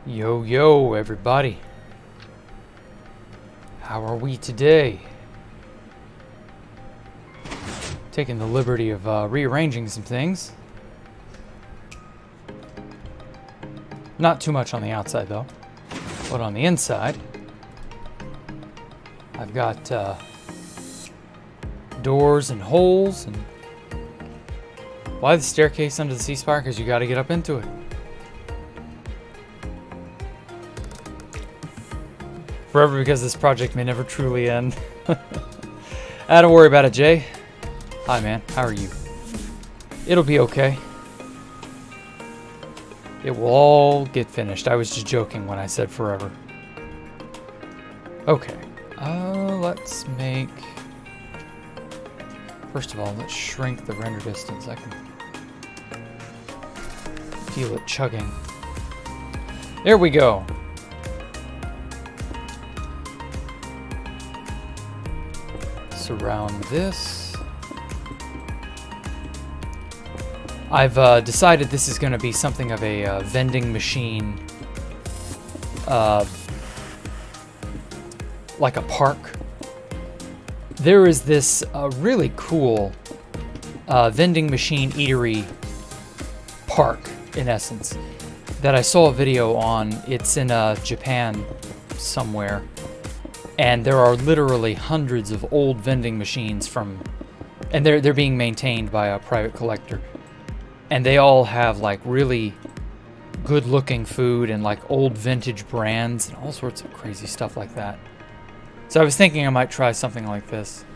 Yo, yo, everybody. How are we today? Taking the liberty of rearranging some things. Not too much on the outside, though. But on the inside, I've got doors and holes. And why the staircase under the C-spire? Because you got to get up into it. Forever, because this project may never truly end. Don't worry about it, Jay. Hi, man. How are you? It'll be okay. It will all get finished. I was just joking when I said forever. Okay. Let's make... First of all, let's shrink the render distance. I can feel it chugging. There we go. Surround this. I've decided this is going to be something of a vending machine, like a park. There is this really cool vending machine eatery park, in essence, that I saw a video on. It's in Japan somewhere. And there are literally hundreds of old vending machines and they're being maintained by a private collector. And they all have like really good looking food and like old vintage brands and all sorts of crazy stuff like that. So I was thinking I might try something like this.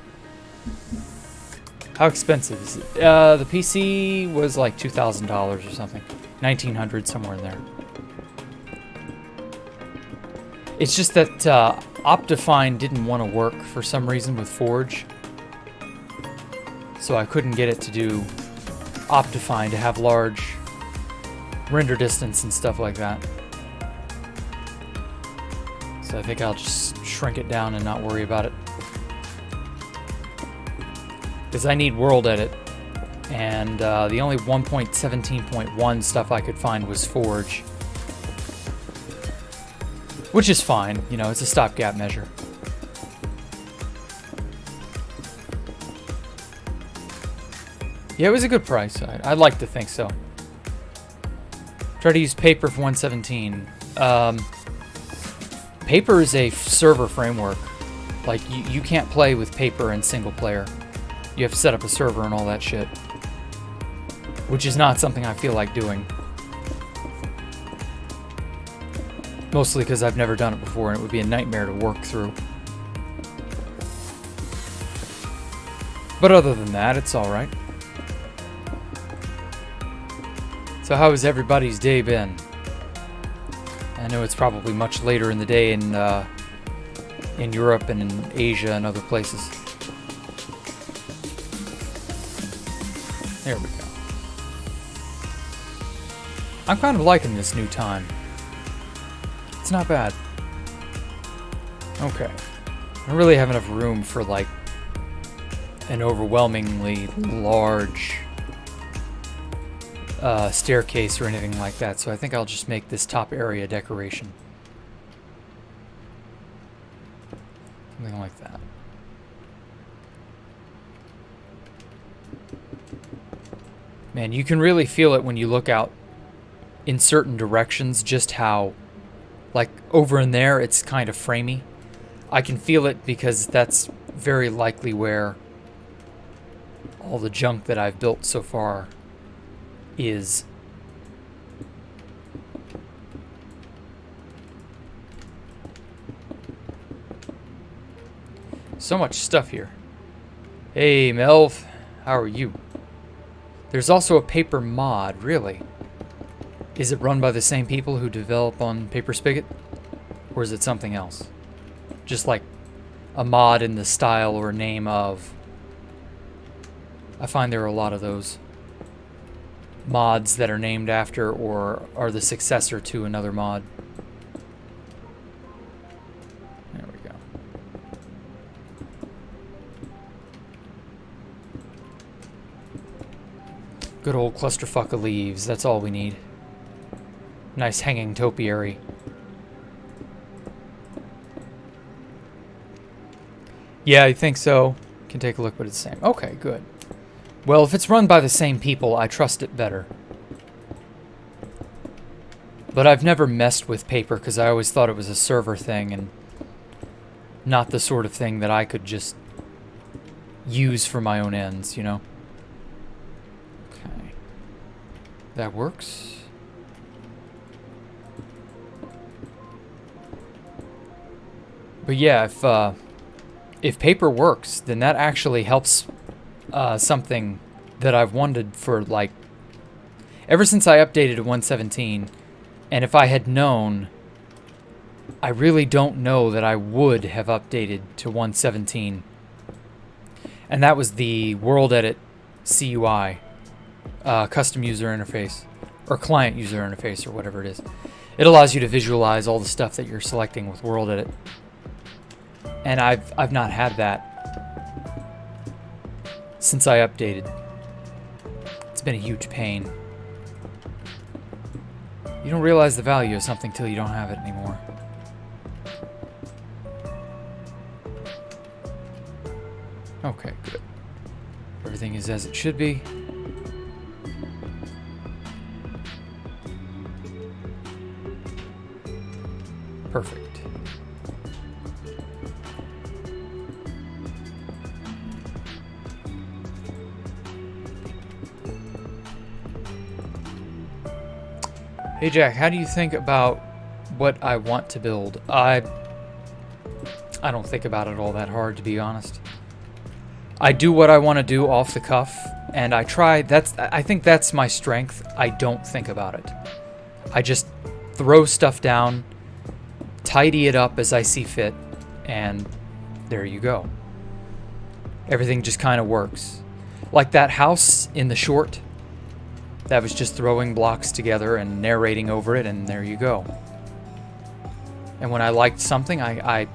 How expensive is it? The PC was like $2,000 or something. $1,900, somewhere in there. It's just that Optifine didn't want to work for some reason with Forge. So I couldn't get it to do Optifine to have large render distance and stuff like that. So I think I'll just shrink it down and not worry about it. Because I need world edit. And the only 1.17.1 stuff I could find was Forge. Which is fine, you know, it's a stopgap measure. Yeah, it was a good price. I'd like to think so. Try to use paper for 117. Paper is a server framework. Like, you can't play with paper in single player. You have to set up a server and all that shit. Which is not something I feel like doing. Mostly because I've never done it before and it would be a nightmare to work through. But other than that, it's alright. So how has everybody's day been? I know it's probably much later in the day in Europe and in Asia and other places. There we go. I'm kind of liking this new time. It's not bad. Okay. I don't really have enough room for, like, an overwhelmingly large staircase or anything like that, so I think I'll just make this top area decoration. Something like that. Man, you can really feel it when you look out in certain directions, just how... Like, over in there, it's kind of framey. I can feel it because that's very likely where all the junk that I've built so far is. So much stuff here. Hey, Melv. How are you? There's also a paper mod, really. Is it run by the same people who develop on Paper Spigot? Or is it something else? Just like a mod in the style or name of... I find there are a lot of those mods that are named after or are the successor to another mod. There we go. Good old clusterfuck of leaves. That's all we need. Nice hanging topiary. Yeah, I think so. Can take a look, but it's the same. Okay, good. Well, if it's run by the same people, I trust it better. But I've never messed with paper because I always thought it was a server thing and not the sort of thing that I could just use for my own ends, you know? Okay. That works. But yeah, if paper works, then that actually helps something that I've wanted for, like, ever since I updated to 117. And if I had known, I really don't know that I would have updated to 117. And that was the World Edit CUI, custom user interface, or client user interface, or whatever it is. It allows you to visualize all the stuff that you're selecting with World Edit. And I've not had that since I updated. It's been a huge pain. You don't realize the value of something till you don't have it anymore. Okay, good. Everything is as it should be. Perfect. Hey Jack, how do you think about what I want to build? I don't think about it all that hard, to be honest. I do what I want to do off the cuff, and I try. I think that's my strength. I don't think about it. I just throw stuff down, tidy it up as I see fit, and there you go. Everything just kind of works. Like that house in the short. That was just throwing blocks together and narrating over it, and there you go. And when I liked something, I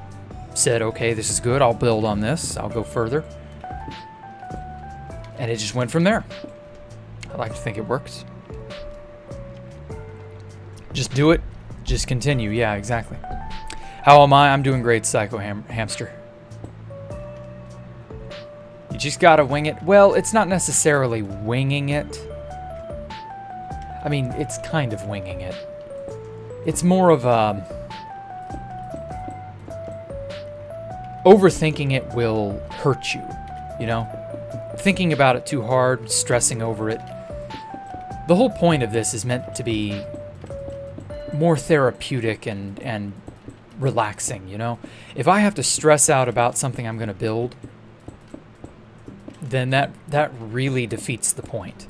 said, okay, this is good. I'll build on this. I'll go further. And it just went from there. I like to think it works. Just do it. Just continue. Yeah, exactly. How am I? I'm doing great, Psycho Hamster. You just gotta wing it. Well, it's not necessarily winging it. I mean, it's kind of winging it. It's more of overthinking it will hurt you, you know? Thinking about it too hard, stressing over it. The whole point of this is meant to be more therapeutic and relaxing, you know? If I have to stress out about something I'm going to build, then that really defeats the point.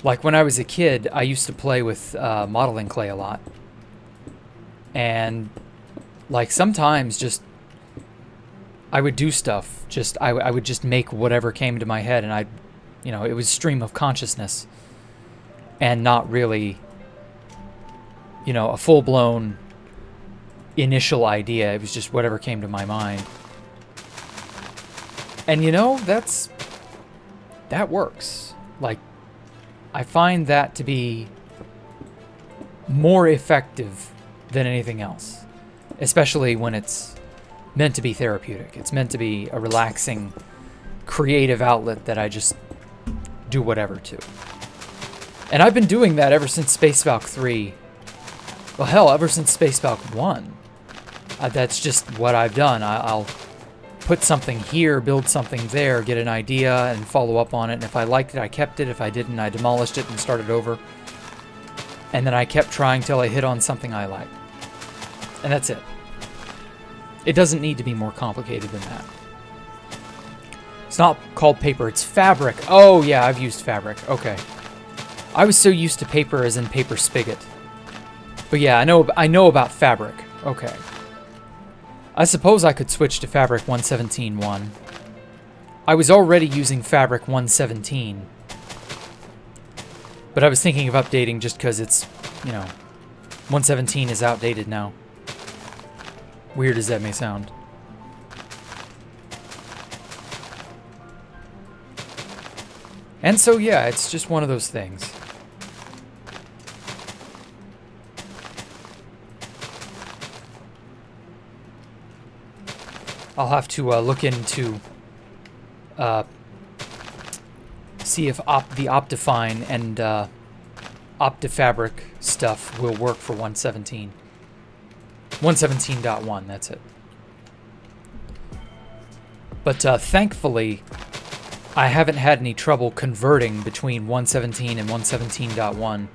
Like when I was a kid, I used to play with modeling clay a lot. And like sometimes just I would do stuff. I would just make whatever came to my head, and it was stream of consciousness and not really, a full-blown initial idea. It was just whatever came to my mind. And that works. Like, I find that to be more effective than anything else, especially when it's meant to be therapeutic. It's meant to be a relaxing, creative outlet that I just do whatever to. And I've been doing that ever since Space Valk 3. Well, hell, ever since Space Valk 1. That's just what I've done. I'll put something here, build something there, get an idea, and follow up on it. And if I liked it, I kept it. If I didn't, I demolished it and started over. And then I kept trying till I hit on something I liked. And that's it. It doesn't need to be more complicated than that. It's not called paper, it's fabric. Oh, yeah, I've used fabric. Okay. I was so used to paper as in paper spigot. But yeah, I know about fabric. Okay. I suppose I could switch to Fabric 117.1. I was already using Fabric 117. But I was thinking of updating just because it's, 117 is outdated now. Weird as that may sound. And so, yeah, it's just one of those things. I'll have to look into see if the Optifine and Optifabric stuff will work for 117. 117.1, that's it. But thankfully, I haven't had any trouble converting between 117 and 117.1.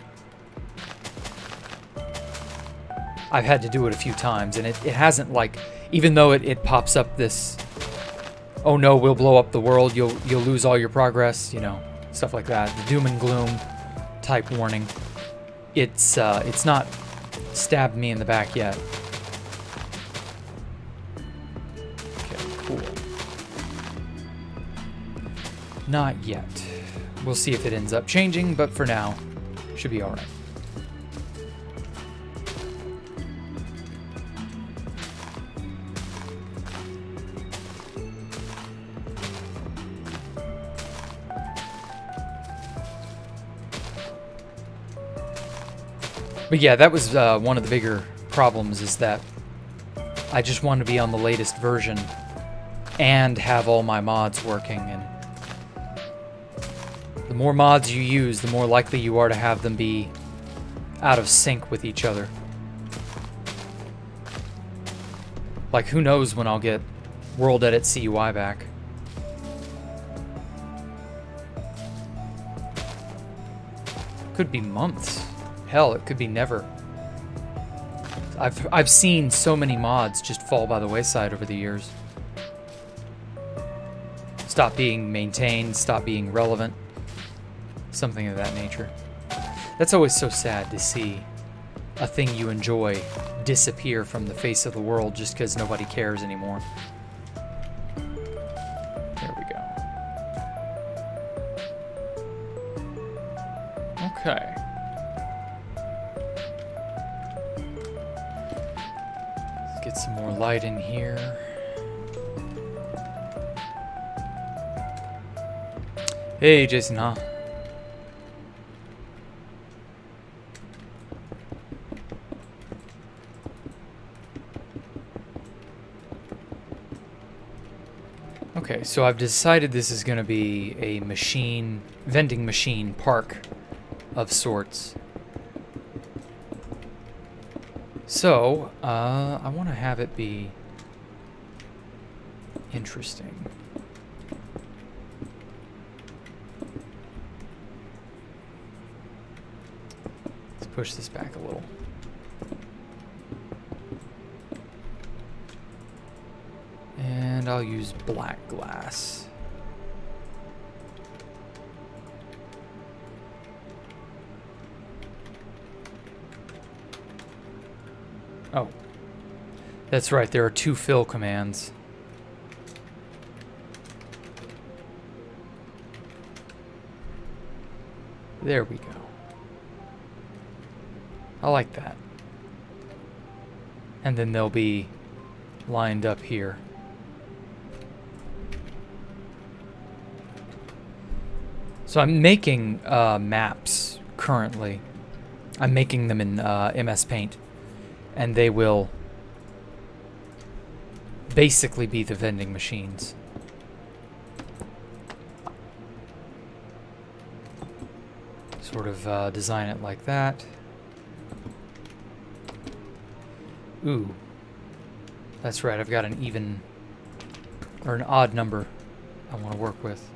I've had to do it a few times, and it hasn't, like, even though it pops up this, oh no, we'll blow up the world, you'll lose all your progress, you know, stuff like that, the doom and gloom type warning. It's not stabbed me in the back yet. Okay, cool. Not yet. We'll see if it ends up changing, but for now, should be alright. But yeah, that was one of the bigger problems, is that I just want to be on the latest version and have all my mods working, and the more mods you use, the more likely you are to have them be out of sync with each other. Like, who knows when I'll get World Edit CUI back. Could be months. Hell, it could be never. I've seen so many mods just fall by the wayside over the years. Stop being maintained, stop being relevant. Something of that nature. That's always so sad to see a thing you enjoy disappear from the face of the world just because nobody cares anymore. There we go. Okay. Let's get some more light in here. Hey, Jason, huh? Okay, so I've decided this is going to be a vending machine park of sorts. So, I want to have it be interesting. Let's push this back a little. And I'll use black glass. Oh, that's right, there are two fill commands. There we go. I like that. And then they'll be lined up here. So I'm making maps currently. I'm making them in MS Paint, and they will basically be the vending machines. Sort of design it like that. Ooh, that's right, I've got an even, or an odd number I want to work with.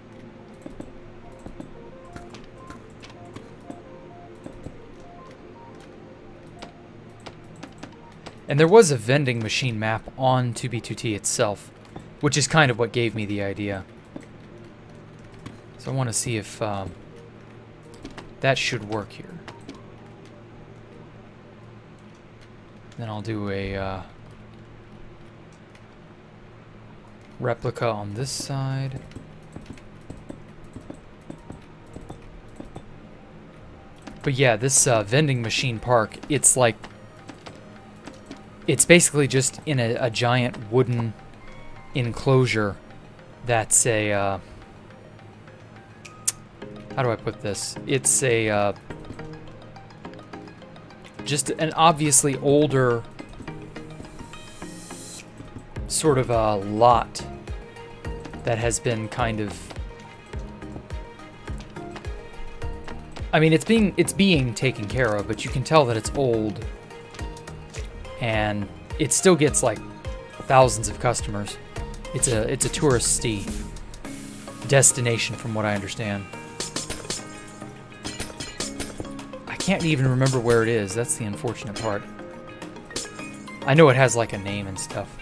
And there was a vending machine map on 2B2T itself, which is kind of what gave me the idea. So I want to see if that should work here. Then I'll do a replica on this side. But yeah, this vending machine park, it's like, it's basically just in a giant wooden enclosure that's a, how do I put this? It's a, just an obviously older sort of a lot that has been kind of... I mean, it's being taken care of, but you can tell that it's old. And it still gets like thousands of customers. It's a touristy destination from what I understand. I can't even remember where it is. That's the unfortunate part. I know it has like a name and stuff.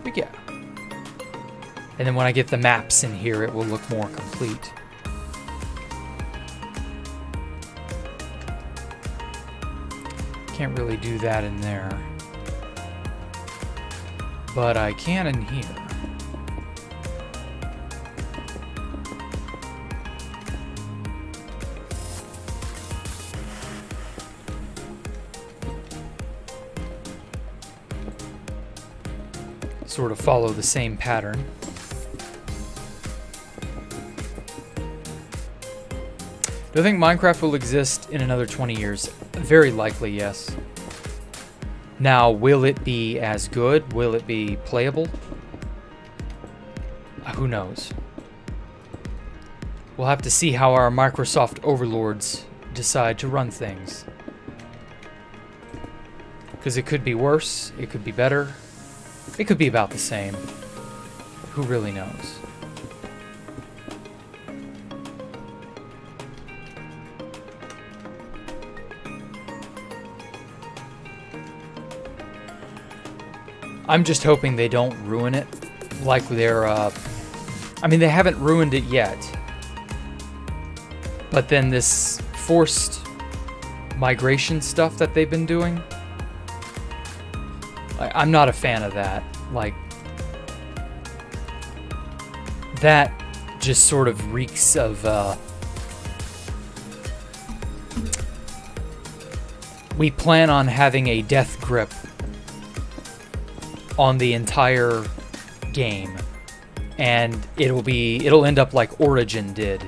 But yeah. And then when I get the maps in here, it will look more complete. Can't really do that in there. But I can in here. Sort of follow the same pattern. Do I think Minecraft will exist in another 20 years? Very likely, yes. Now, will it be as good? Will it be playable? Who knows? We'll have to see how our Microsoft overlords decide to run things. Because it could be worse, it could be better, it could be about the same. Who really knows? I'm just hoping they don't ruin it like their, I mean, they haven't ruined it yet. But then this forced migration stuff that they've been doing, I'm not a fan of that. Like, that just sort of reeks of, we plan on having a death grip on the entire game, and it'll end up like Origin did,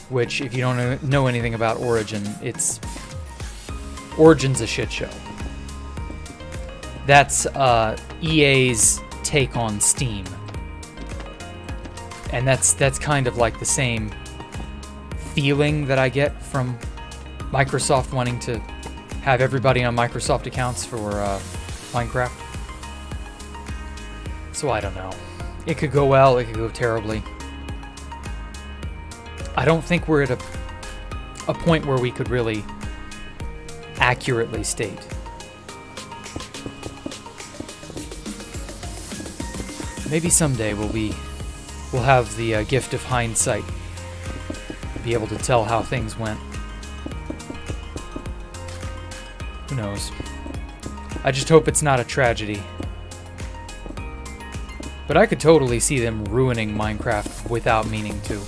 which, if you don't know anything about Origin, Origin's a shit show. That's EA's take on Steam, and that's kind of like the same feeling that I get from Microsoft wanting to have everybody on Microsoft accounts for Minecraft. So I don't know. It could go well, it could go terribly. I don't think we're at a point where we could really accurately state. Maybe someday we'll have the gift of hindsight, be able to tell how things went. Who knows? I just hope it's not a tragedy. But I could totally see them ruining Minecraft without meaning to.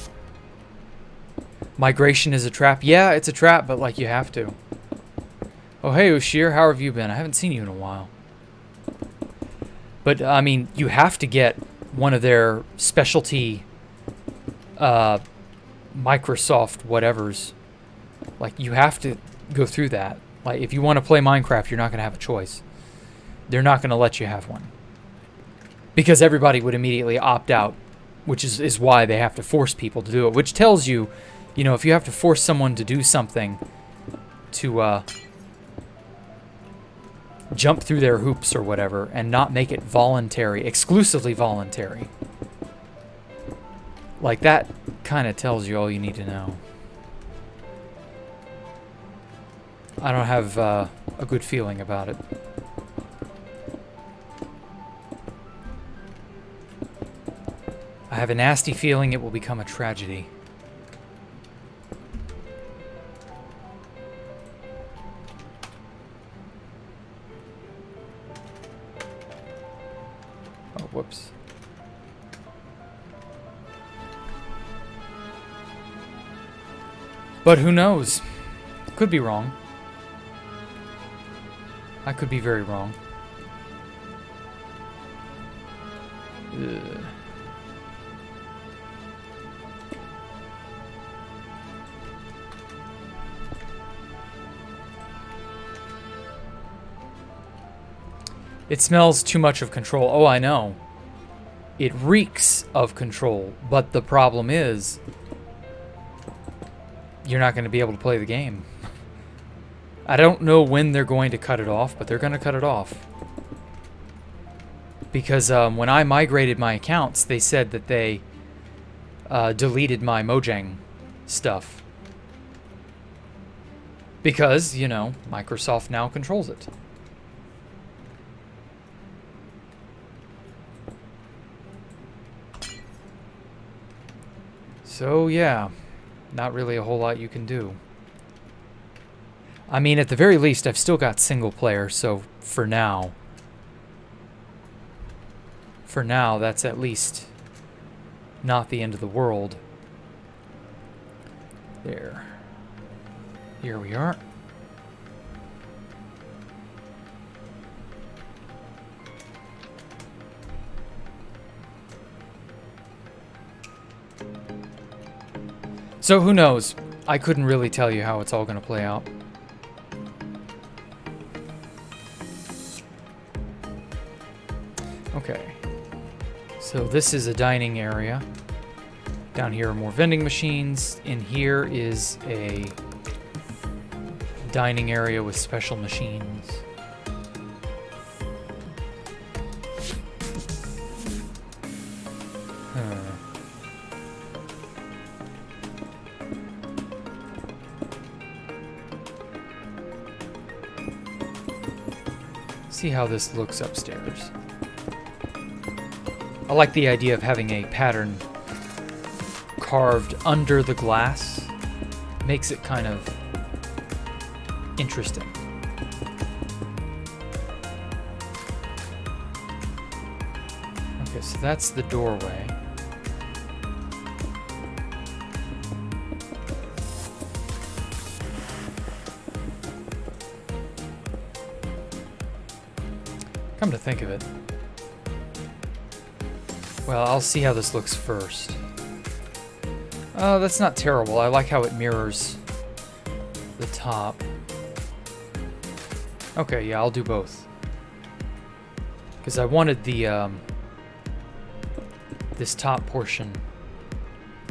Migration is a trap. Yeah, it's a trap, but like, you have to. Oh, hey, Oshir, how have you been? I haven't seen you in a while. But, I mean, you have to get one of their specialty Microsoft whatevers. Like, you have to go through that. Like, if you want to play Minecraft, you're not going to have a choice. They're not going to let you have one. Because everybody would immediately opt out, which is why they have to force people to do it. Which tells you, you know, if you have to force someone to do something, to jump through their hoops or whatever, and not make it voluntary, exclusively voluntary. Like, that kind of tells you all you need to know. I don't have a good feeling about it. I have a nasty feeling it will become a tragedy. Oh, whoops. But who knows? Could be wrong. I could be very wrong. Ugh. It smells too much of control. Oh, I know. It reeks of control, but the problem is you're not going to be able to play the game. I don't know when they're going to cut it off, but they're going to cut it off. Because when I migrated my accounts, they said that they deleted my Mojang stuff. Because, you know, Microsoft now controls it. So, yeah, not really a whole lot you can do. I mean, at the very least, I've still got single player, so for now, that's at least not the end of the world. There. Here we are. So who knows? I couldn't really tell you how it's all going to play out. Okay. So this is a dining area. Down here are more vending machines. In here is a dining area with special machines. See how this looks upstairs. I like the idea of having a pattern carved under the glass. Makes it kind of interesting. Okay, so that's the doorway. Come to think of it. Well, I'll see how this looks first. That's not terrible. I like how it mirrors the top. Okay, yeah, I'll do both. Because I wanted the, this top portion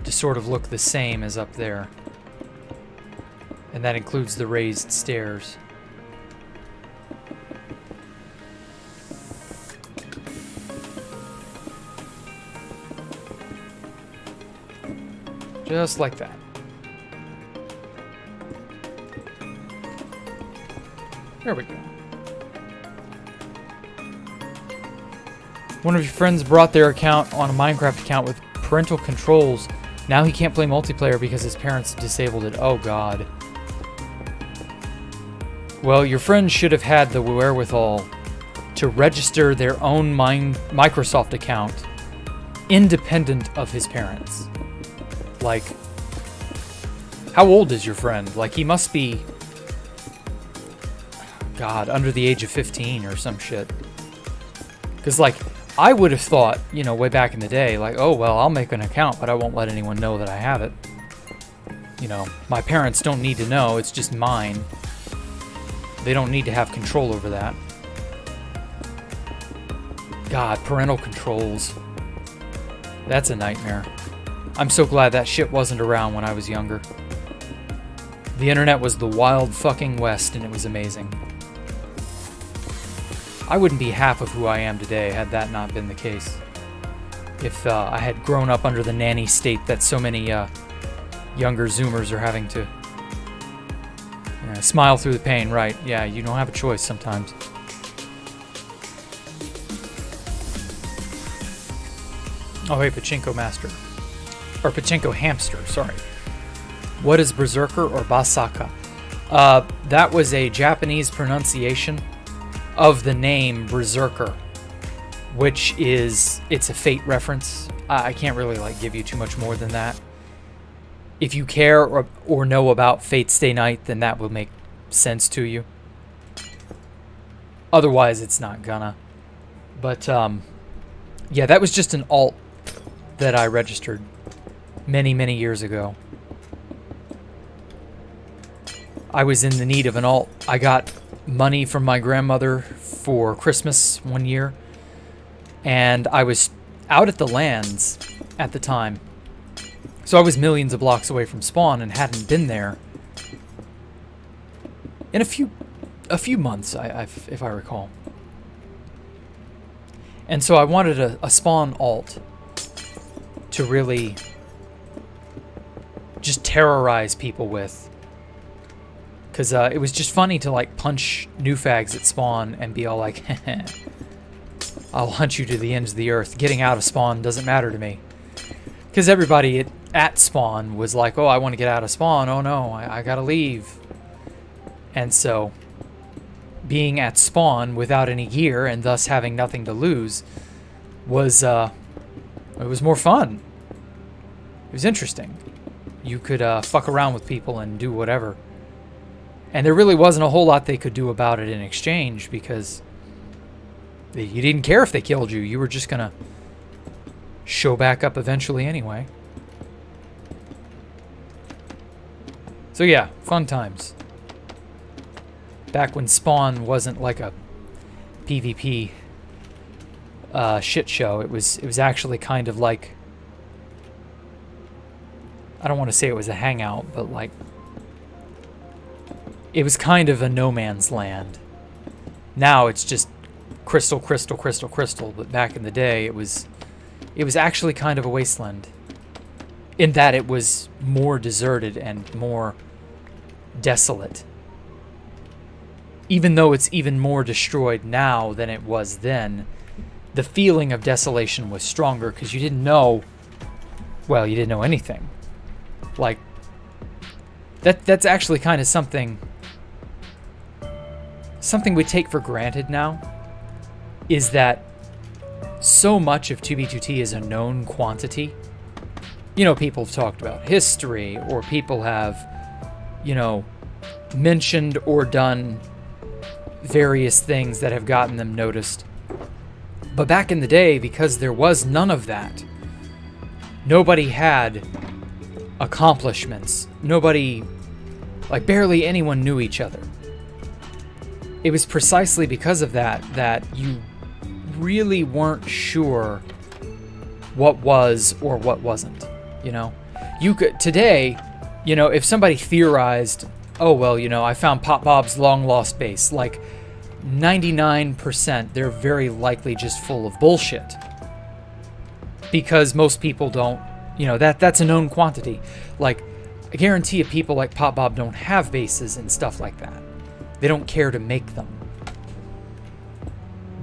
to sort of look the same as up there. And that includes the raised stairs. Just like that. There we go. One of your friends brought their account on a Minecraft account with parental controls. Now he can't play multiplayer because his parents disabled it. Oh god. Well, your friend should have had the wherewithal to register their own Microsoft account independent of his parents. Like, how old is your friend? Like, he must be, God, under the age of 15 or some shit. Because, like, I would have thought, you know, way back in the day, like, oh, well, I'll make an account, but I won't let anyone know that I have it. You know, my parents don't need to know. It's just mine. They don't need to have control over that. God, parental controls. That's a nightmare. I'm so glad that shit wasn't around when I was younger. The internet was the wild fucking west and it was amazing. I wouldn't be half of who I am today had that not been the case. If I had grown up under the nanny state that so many younger Zoomers are having to smile through the pain, right? Yeah, you don't have a choice sometimes. Oh, hey, Pachinko Master. Or Pachinko Hamster, sorry. What is Berserker or Basaka? That was a Japanese pronunciation of the name Berserker, which is, it's a Fate reference. I can't really like give you too much more than that. If you care or know about Fate Stay Night, then that will make sense to you. Otherwise, it's not gonna. But, yeah, that was just an alt that I registered many, many years ago. I was in the need of an alt. I got money from my grandmother for Christmas one year, and I was out at the lands at the time. So I was millions of blocks away from spawn and hadn't been there in a few months, if I recall. And so I wanted a spawn alt to really just terrorize people with. Because it was just funny to like punch new fags at spawn and be all like, I'll hunt you to the ends of the earth. Getting out of spawn doesn't matter to me. Because everybody at spawn was like, oh, I want to get out of spawn. Oh no, I gotta leave. And so being at spawn without any gear and thus having nothing to lose was it was more fun. It was interesting. You could fuck around with people and do whatever. And there really wasn't a whole lot they could do about it in exchange, because you didn't care if they killed you. You were just gonna show back up eventually anyway. So yeah, fun times. Back when spawn wasn't like a PvP shit show. It was actually kind of like, I don't want to say it was a hangout, but like it was kind of a no man's land. Now it's just crystal, crystal, crystal, crystal, but back in the day it was actually kind of a wasteland, in that it was more deserted and more desolate. Even though it's even more destroyed now than it was then, the feeling of desolation was stronger because you didn't know, well, you didn't know anything. Like, that's actually kind of something we take for granted now, is that so much of 2B2T is a known quantity. You know, people have talked about history, or people have, you know, mentioned or done various things that have gotten them noticed. But back in the day, because there was none of that, nobody had accomplishments. Nobody, like barely anyone knew each other. It was precisely because of that you really weren't sure what was or what wasn't, you know? You could, today, you know, if somebody theorized, oh, well, you know, I found Pop Bob's long lost base, like 99%, they're very likely just full of bullshit. Because most people don't, you know, that's a known quantity. Like, I guarantee you people like Pop Bob don't have bases and stuff like that. They don't care to make them.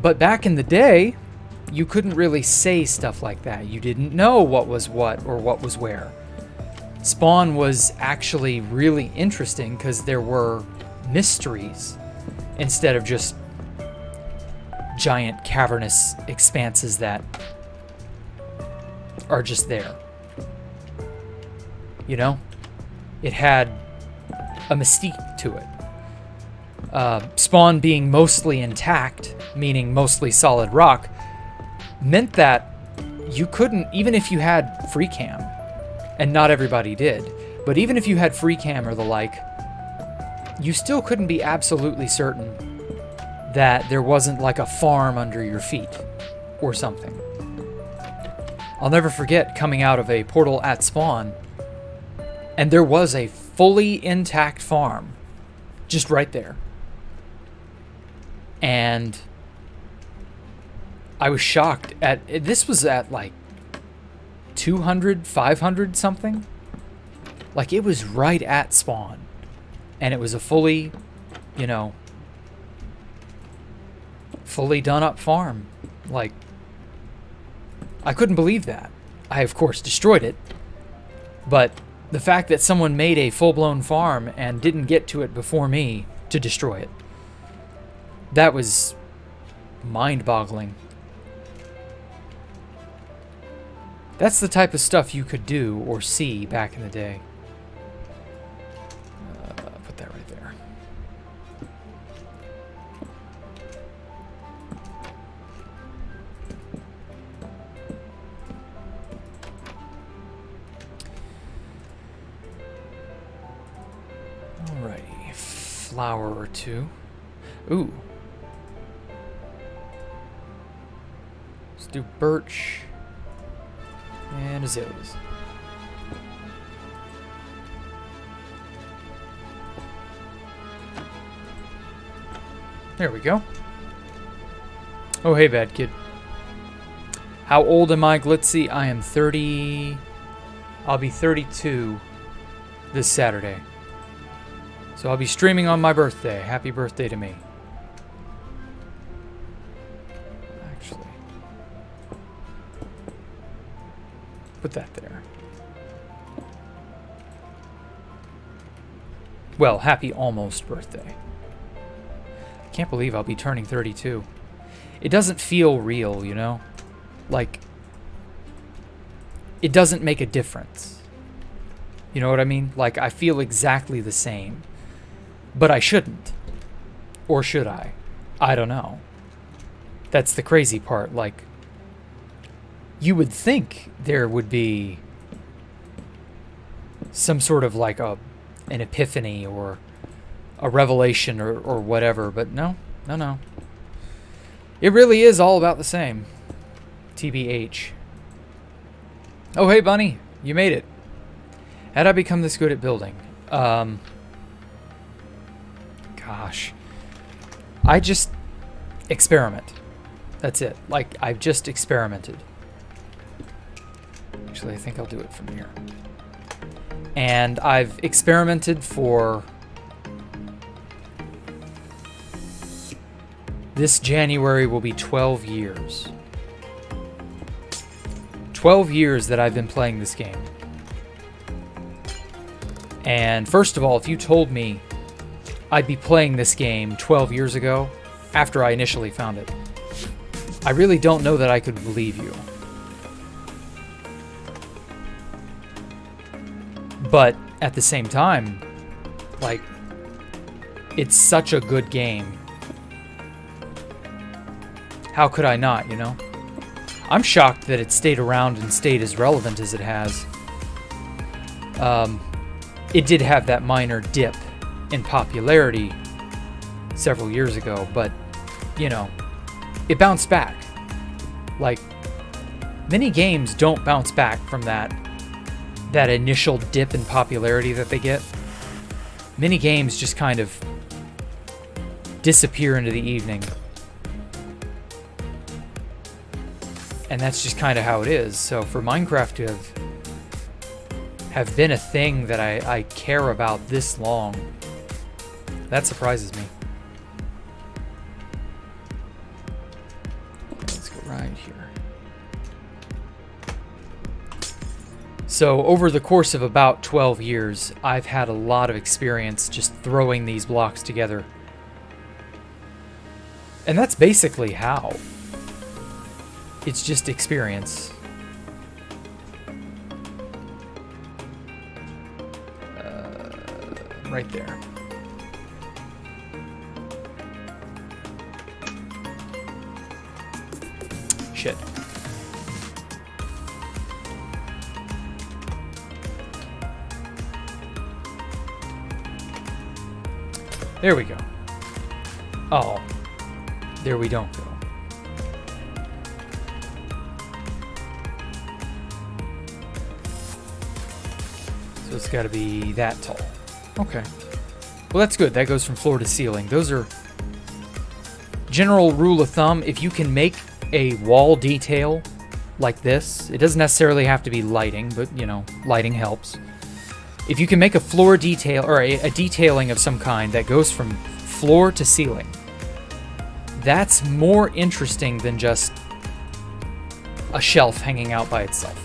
But back in the day, you couldn't really say stuff like that. You didn't know what was what or what was where. Spawn was actually really interesting because there were mysteries instead of just giant cavernous expanses that are just there. You know? It had a mystique to it. Spawn being mostly intact, meaning mostly solid rock, meant that you couldn't, even if you had free cam, and not everybody did, but even if you had free cam or the like, you still couldn't be absolutely certain that there wasn't like a farm under your feet or something. I'll never forget coming out of a portal at spawn, and there was a fully intact farm just right there. And I was shocked at, this was at like 200, 500 something. Like, it was right at spawn. And it was a fully, you know, fully done up farm. Like, I couldn't believe that. I, of course, destroyed it. But the fact that someone made a full-blown farm and didn't get to it before me to destroy it, that was mind-boggling. That's the type of stuff you could do or see back in the day. Put that right there. Alrighty, flower or two. Ooh. Let's do birch and azaleas. There we go. Oh, hey, bad kid. How old am I, Glitzy? I am 30... I'll be 32 this Saturday. So I'll be streaming on my birthday. Happy birthday to me. Actually. Put that there. Well, happy almost birthday. Can't believe I'll be turning 32. It doesn't feel real, you know? Like, it doesn't make a difference. You know what I mean? Like, I feel exactly the same. But I shouldn't. Or should I? I don't know. That's the crazy part. Like, you would think there would be some sort of like an epiphany or a revelation or whatever, but no. It really is all about the same. TBH. Oh, hey, Bunny. You made it. How'd I become this good at building? Gosh. I just experiment. That's it. Like, I've just experimented. Actually, I think I'll do it from here. And I've experimented for... This January will be 12 years. 12 years that I've been playing this game. And first of all, if you told me I'd be playing this game 12 years ago, after I initially found it, I really don't know that I could believe you. But at the same time, like, it's such a good game. How could I not, you know? I'm shocked that it stayed around and stayed as relevant as it has. It did have that minor dip in popularity several years ago, but, you know, it bounced back. Like, many games don't bounce back from that initial dip in popularity that they get. Many games just kind of disappear into the evening. And that's just kind of how it is. So for Minecraft to have been a thing that I care about this long, that surprises me. Let's go right here. So over the course of about 12 years, I've had a lot of experience just throwing these blocks together. And that's basically how. It's just experience. Right there. Shit. There we go. Oh. There we don't go. So it's got to be that tall. Okay. Well, that's good. That goes from floor to ceiling. Those are general rule of thumb. If you can make a wall detail like this, it doesn't necessarily have to be lighting, but, you know, lighting helps. If you can make a floor detail or a detailing of some kind that goes from floor to ceiling, that's more interesting than just a shelf hanging out by itself.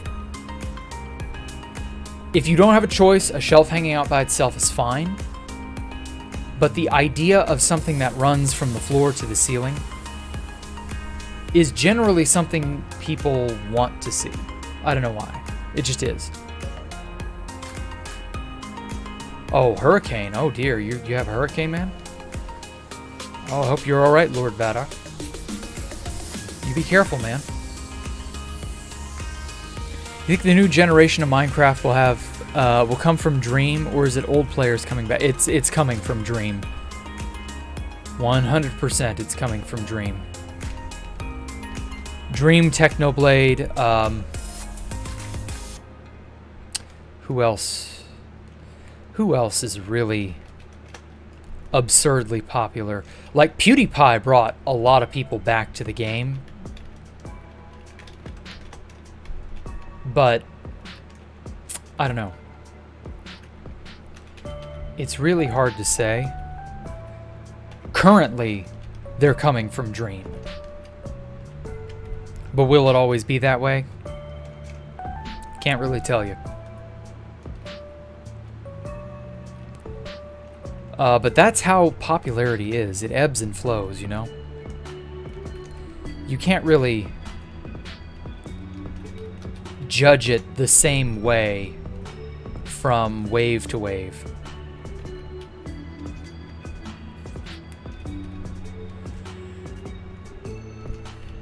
If you don't have a choice, a shelf hanging out by itself is fine. But the idea of something that runs from the floor to the ceiling is generally something people want to see. I don't know why. It just is. Oh, hurricane. Oh dear, you have a hurricane, man? Oh, I hope you're alright, Lord Baddock. You be careful, man. You think the new generation of Minecraft will come from Dream, or is it old players coming back? It's coming from Dream. 100% it's coming from Dream. Dream, Technoblade, who else? Who else is really absurdly popular? Like, PewDiePie brought a lot of people back to the game. But, I don't know. It's really hard to say. Currently, they're coming from Dream. But will it always be that way? Can't really tell you. But that's how popularity is. It ebbs and flows, you know? You can't really judge it the same way from wave to wave.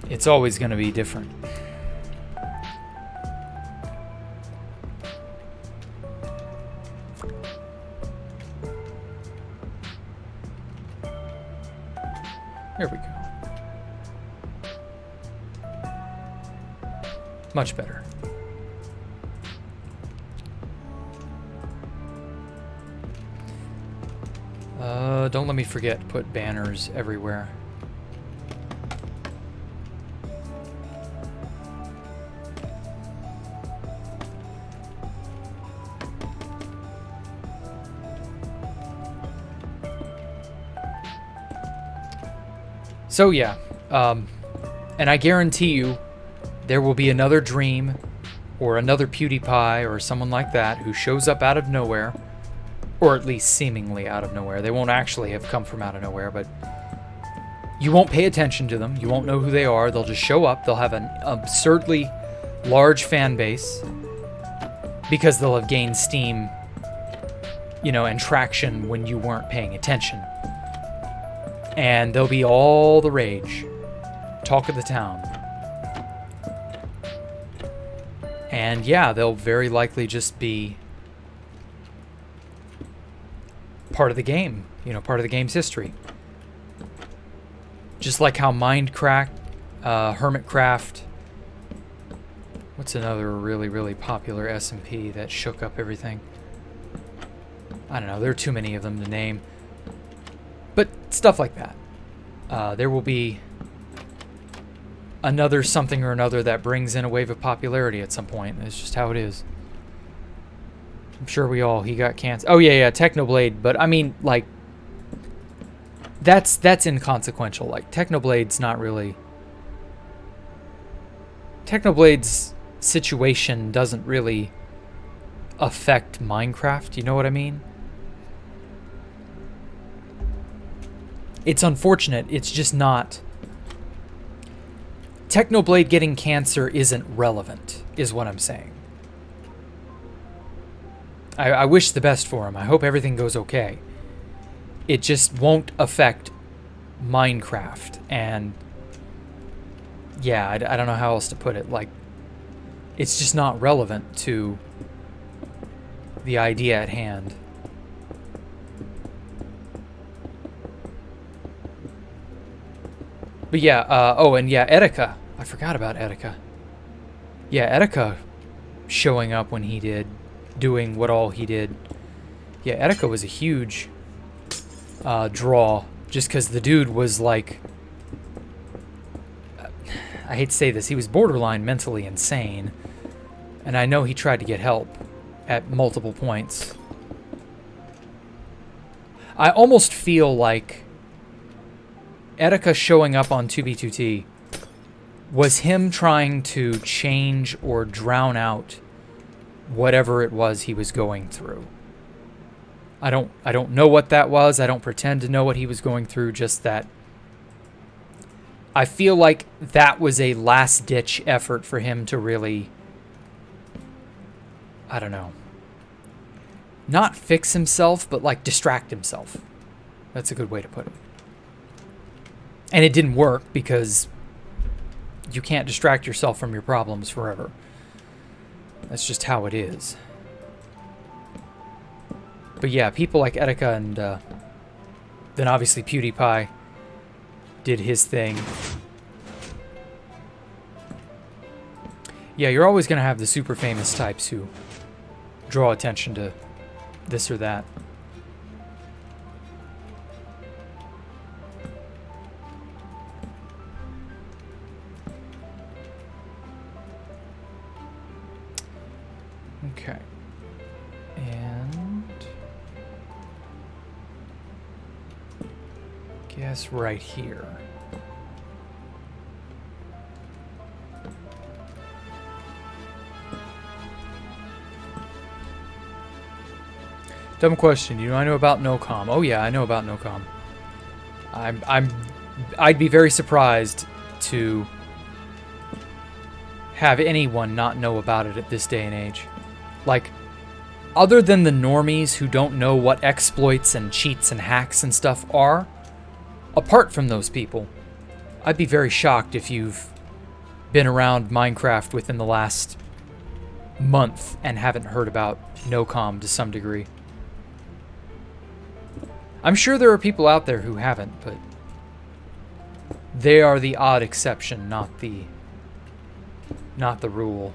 It's always going to be different. There we go. Much better. Don't let me forget to put banners everywhere. So yeah, and I guarantee you there will be another Dream or another PewDiePie or someone like that who shows up out of nowhere, or at least seemingly out of nowhere. They won't actually have come from out of nowhere, but you won't pay attention to them. You won't know who they are. They'll just show up. They'll have an absurdly large fan base because they'll have gained steam, you know, and traction when you weren't paying attention. And they'll be all the rage. Talk of the town. And yeah, they'll very likely just be part of the game. You know, part of the game's history. Just like how Minecraft, Hermitcraft. What's another really, really popular SMP that shook up everything? I don't know. There are too many of them to name. But stuff like that. There will be another something or another that brings in a wave of popularity at some point. It's just how it is. I'm sure he got canceled. Oh, yeah, Technoblade. But, I mean, like, that's inconsequential. Like, Technoblade's not really... Technoblade's situation doesn't really affect Minecraft. You know what I mean? It's unfortunate. It's just not... Technoblade getting cancer isn't relevant, is what I'm saying. I wish the best for him. I hope everything goes okay. It just won't affect Minecraft. And yeah, I don't know how else to put it. Like, it's just not relevant to the idea at hand. But yeah, oh, and yeah, Etika. I forgot about Etika. Yeah, Etika showing up when he did, doing what all he did. Yeah, Etika was a huge draw, just because the dude was like... I hate to say this, he was borderline mentally insane. And I know he tried to get help at multiple points. I almost feel like Etika showing up on 2B2T was him trying to change or drown out whatever it was he was going through. I don't know what that was. I don't pretend to know what he was going through, just that I feel like that was a last-ditch effort for him to really, I don't know, not fix himself, but like distract himself. That's a good way to put it. And it didn't work because you can't distract yourself from your problems forever. That's just how it is. But yeah, people like Etika and then obviously PewDiePie, did his thing. Yeah, you're always going to have the super famous types who draw attention to this or that. Okay. And guess right here. Dumb question. Do I know about NOCOM? Oh yeah, I know about NOCOM. I'd be very surprised to have anyone not know about it at this day and age. Like, other than the normies who don't know what exploits and cheats and hacks and stuff are, apart from those people, I'd be very shocked if you've been around Minecraft within the last month and haven't heard about NOCOM to some degree. I'm sure there are people out there who haven't, but they are the odd exception, not the rule.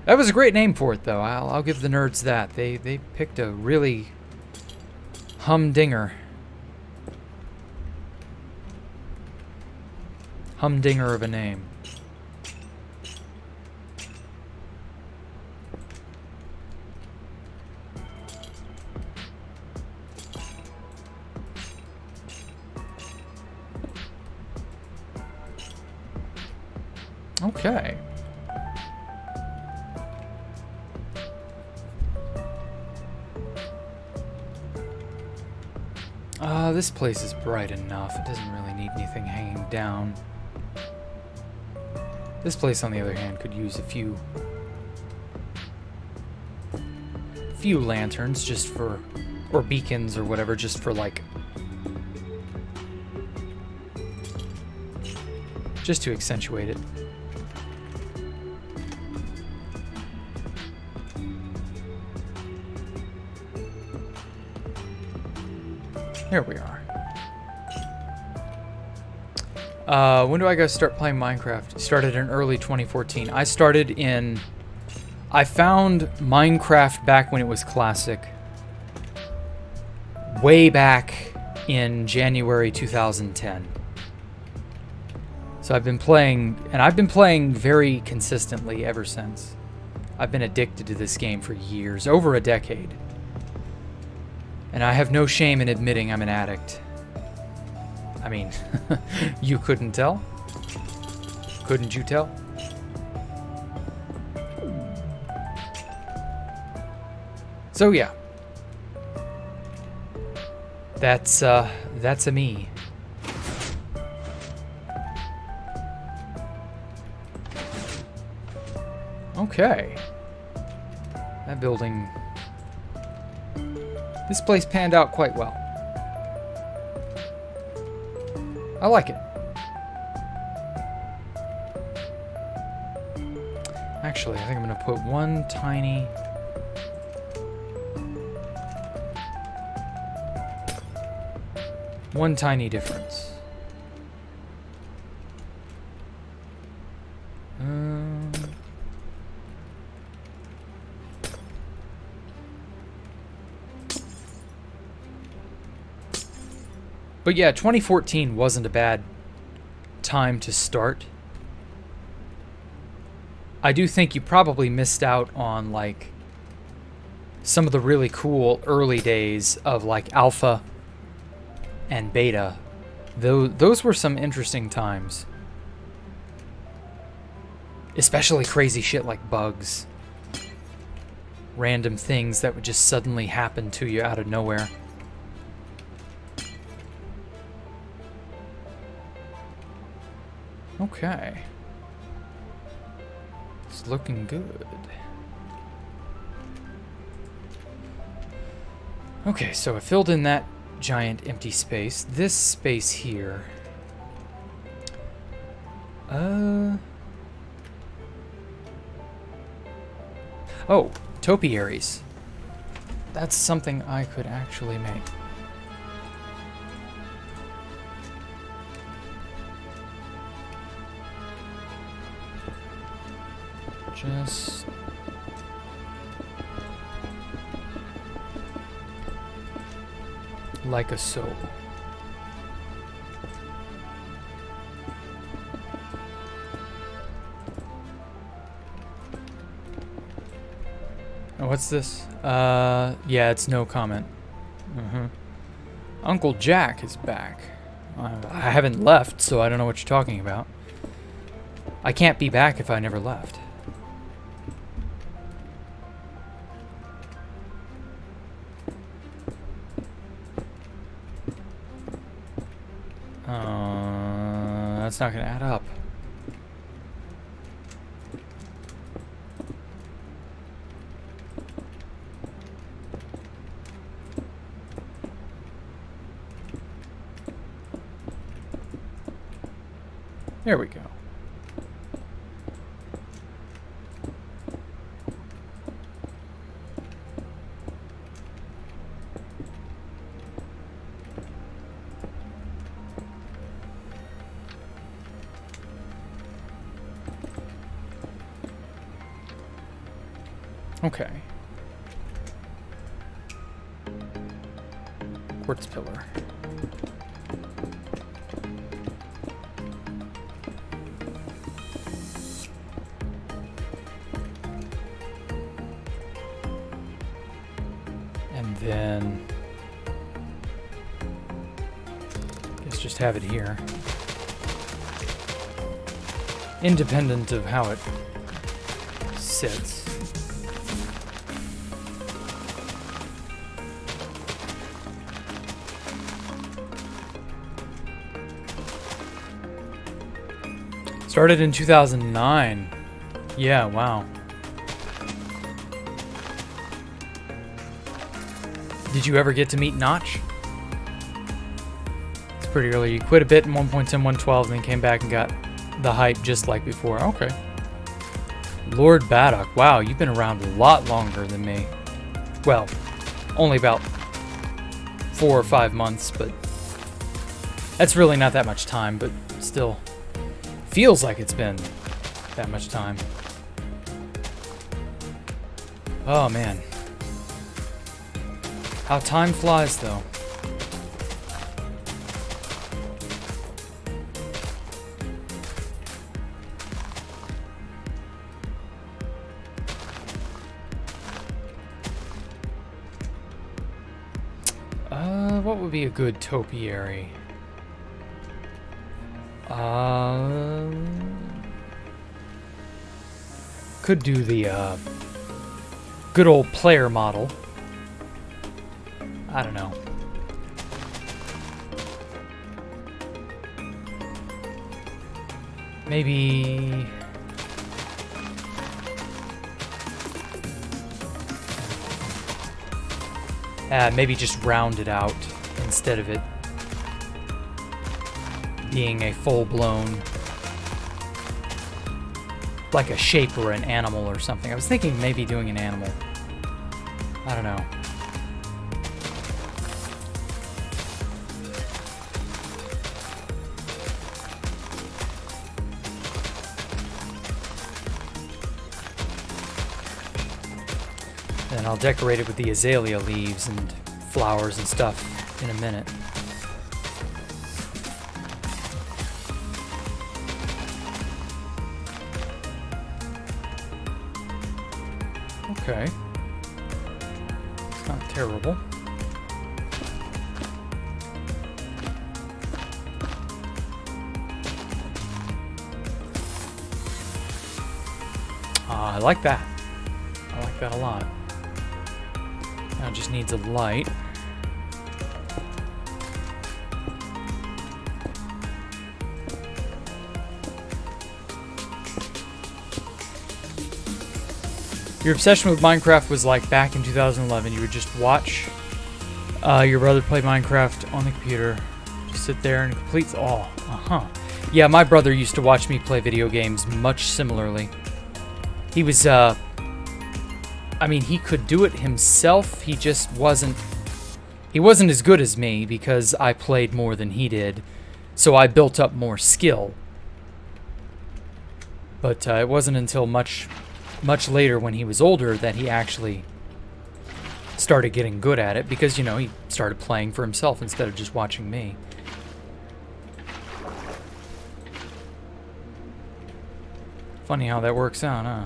That was a great name for it, though. I'll give the nerds that. They picked a really humdinger of a name. Okay. This place is bright enough. It doesn't really need anything hanging down. This place, on the other hand, could use a few lanterns just for, or beacons or whatever, just for like, just to accentuate it. Here we are. When do I go start playing Minecraft? Started in early 2014. I found Minecraft back when it was classic. Way back in January 2010. So I've been playing, and I've been playing very consistently ever since. I've been addicted to this game for years, over a decade. And I have no shame in admitting I'm an addict. I mean, you couldn't tell? Couldn't you tell? So yeah. That's a me. Okay. That building... This place panned out quite well. I like it. Actually, I think I'm going to put one tiny... difference. But yeah, 2014 wasn't a bad time to start. I do think you probably missed out on like some of the really cool early days of like alpha and beta. Those were some interesting times. Especially crazy shit like bugs. Random things that would just suddenly happen to you out of nowhere. Okay. It's looking good. Okay, so I filled in that giant empty space. This space here. Oh, topiaries. That's something I could actually make. Just... like a so. Oh, what's this? Yeah, it's no comment. Uncle Jack is back. I haven't left, so I don't know what you're talking about. I can't be back if I never left. That's not gonna add up. There we go. Okay. Quartz pillar. And then let's just have it here. Independent of how it sits. Started in 2009. Yeah, wow. Did you ever get to meet Notch? It's pretty early. You quit a bit in 1.10, 112, and then came back and got the hype just like before. Okay. Lord Baddock. Wow, you've been around a lot longer than me. Well, only about 4 or 5 months, but that's really not that much time, but still. Feels like it's been that much time. Oh man. How time flies though. What would be a good topiary? Could do the good old player model. I don't know. Maybe maybe just round it out instead of it being a full-blown, like a shape or an animal or something. I was thinking maybe doing an animal. I don't know. And I'll decorate it with the azalea leaves and flowers and stuff in a minute. Okay. It's not terrible. I like that. I like that a lot. Now it just needs a light. Your obsession with Minecraft was like back in 2011. You would just watch your brother play Minecraft on the computer. Just sit there and complete all. Yeah, my brother used to watch me play video games much similarly. He was I mean, he could do it himself. He just wasn't... He wasn't as good as me because I played more than he did. So I built up more skill. But it wasn't until much later when he was older that he actually started getting good at it because, you know, he started playing for himself instead of just watching me. Funny how that works out, huh?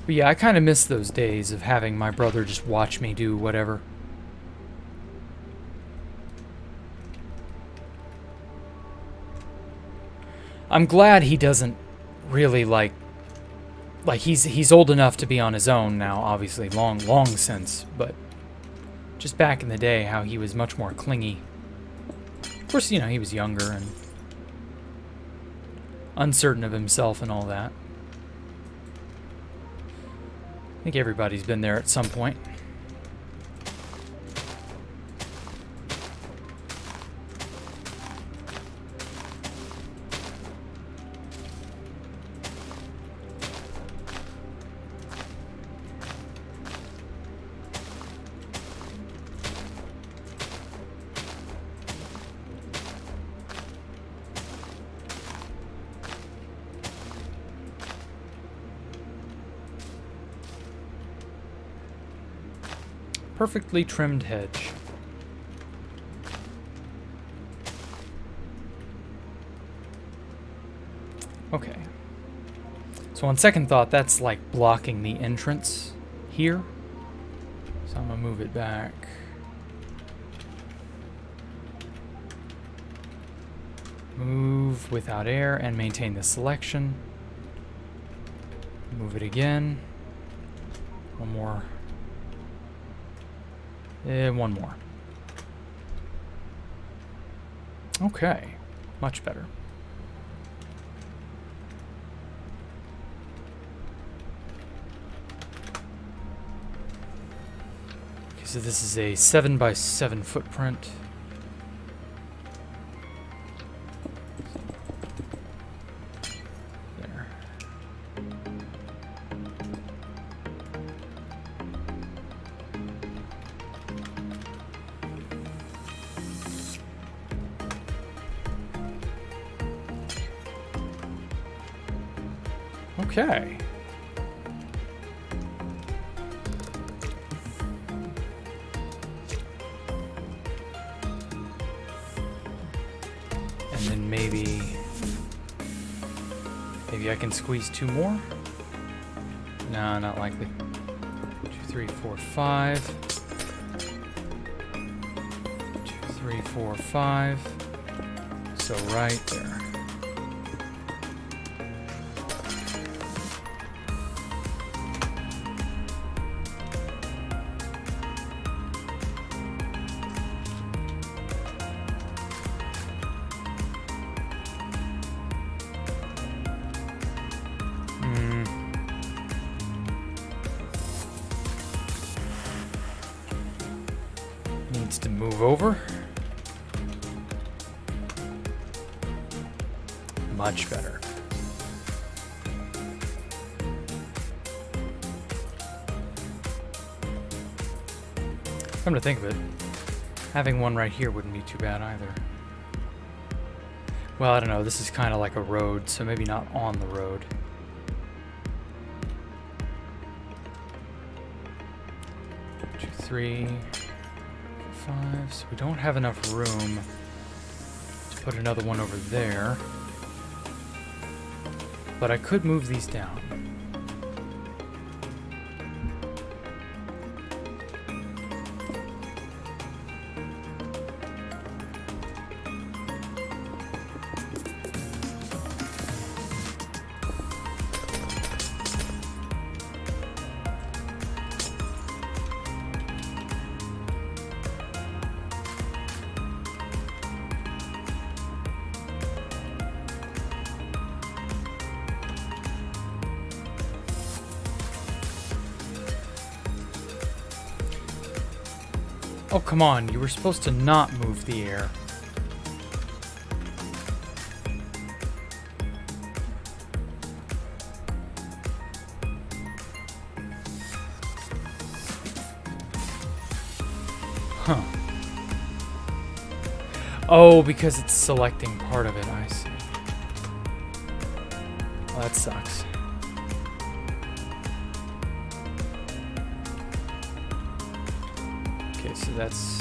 But yeah, I kind of miss those days of having my brother just watch me do whatever. I'm glad he doesn't really like he's old enough to be on his own now, obviously, long since, but just back in the day, how he was much more clingy. Of course, you know, he was younger and uncertain of himself and all that. I think everybody's been there at some point. Perfectly trimmed hedge. Okay. So on second thought, that's like blocking the entrance here. So I'm gonna move it back. Move without air and maintain the selection. Move it again. One more. One more. Okay, much better. Okay, so this is a 7x7 footprint. There. Okay. And then maybe I can squeeze two more? No, not likely. 2, 3, 4, 5. 2, 3, 4, 5. So right there. Needs to move over. Much better. Come to think of it, having one right here wouldn't be too bad either. Well, I don't know, this is kind of like a road, so maybe not on the road. Two, 3, 5, so we don't have enough room to put another one over there. But I could move these down. Oh, come on. You were supposed to not move the air. Huh. Oh, because it's selecting part of it, I see. Well, that sucks. Okay, so that's...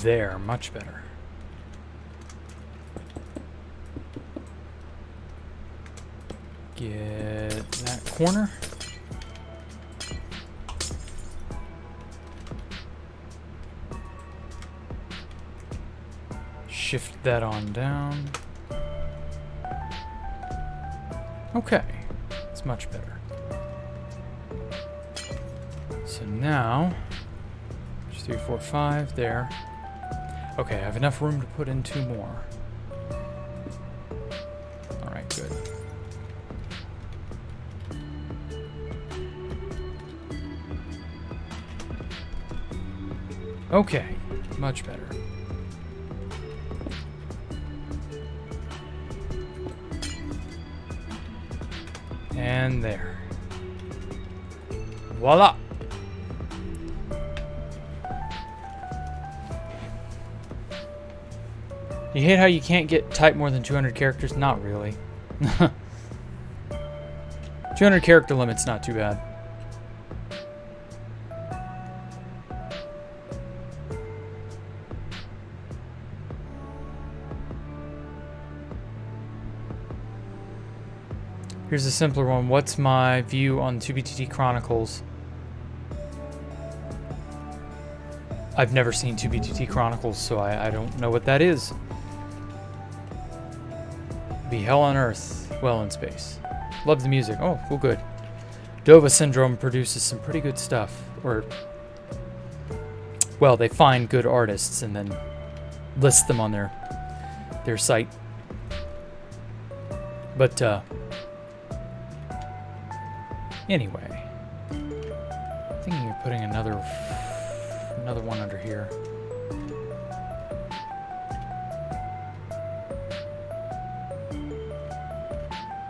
There, much better. Get that corner. Shift that on down. Okay, it's much better. So now, 3, 4, 5 there. Okay, I have enough room to put in 2 more. Alright, good. Okay, much better. And there. Voila! You hate how you can't get type more than 200 characters? Not really. 200 character limit's not too bad. Here's a simpler one. What's my view on 2BTT Chronicles? I've never seen 2BTT Chronicles, so I don't know what that is. Be hell on earth, well in space. Love the music. Oh, well, good. Dova Syndrome produces some pretty good stuff. Or, well, they find good artists and then list them on their site. But, anyway. I'm thinking of putting another one under here.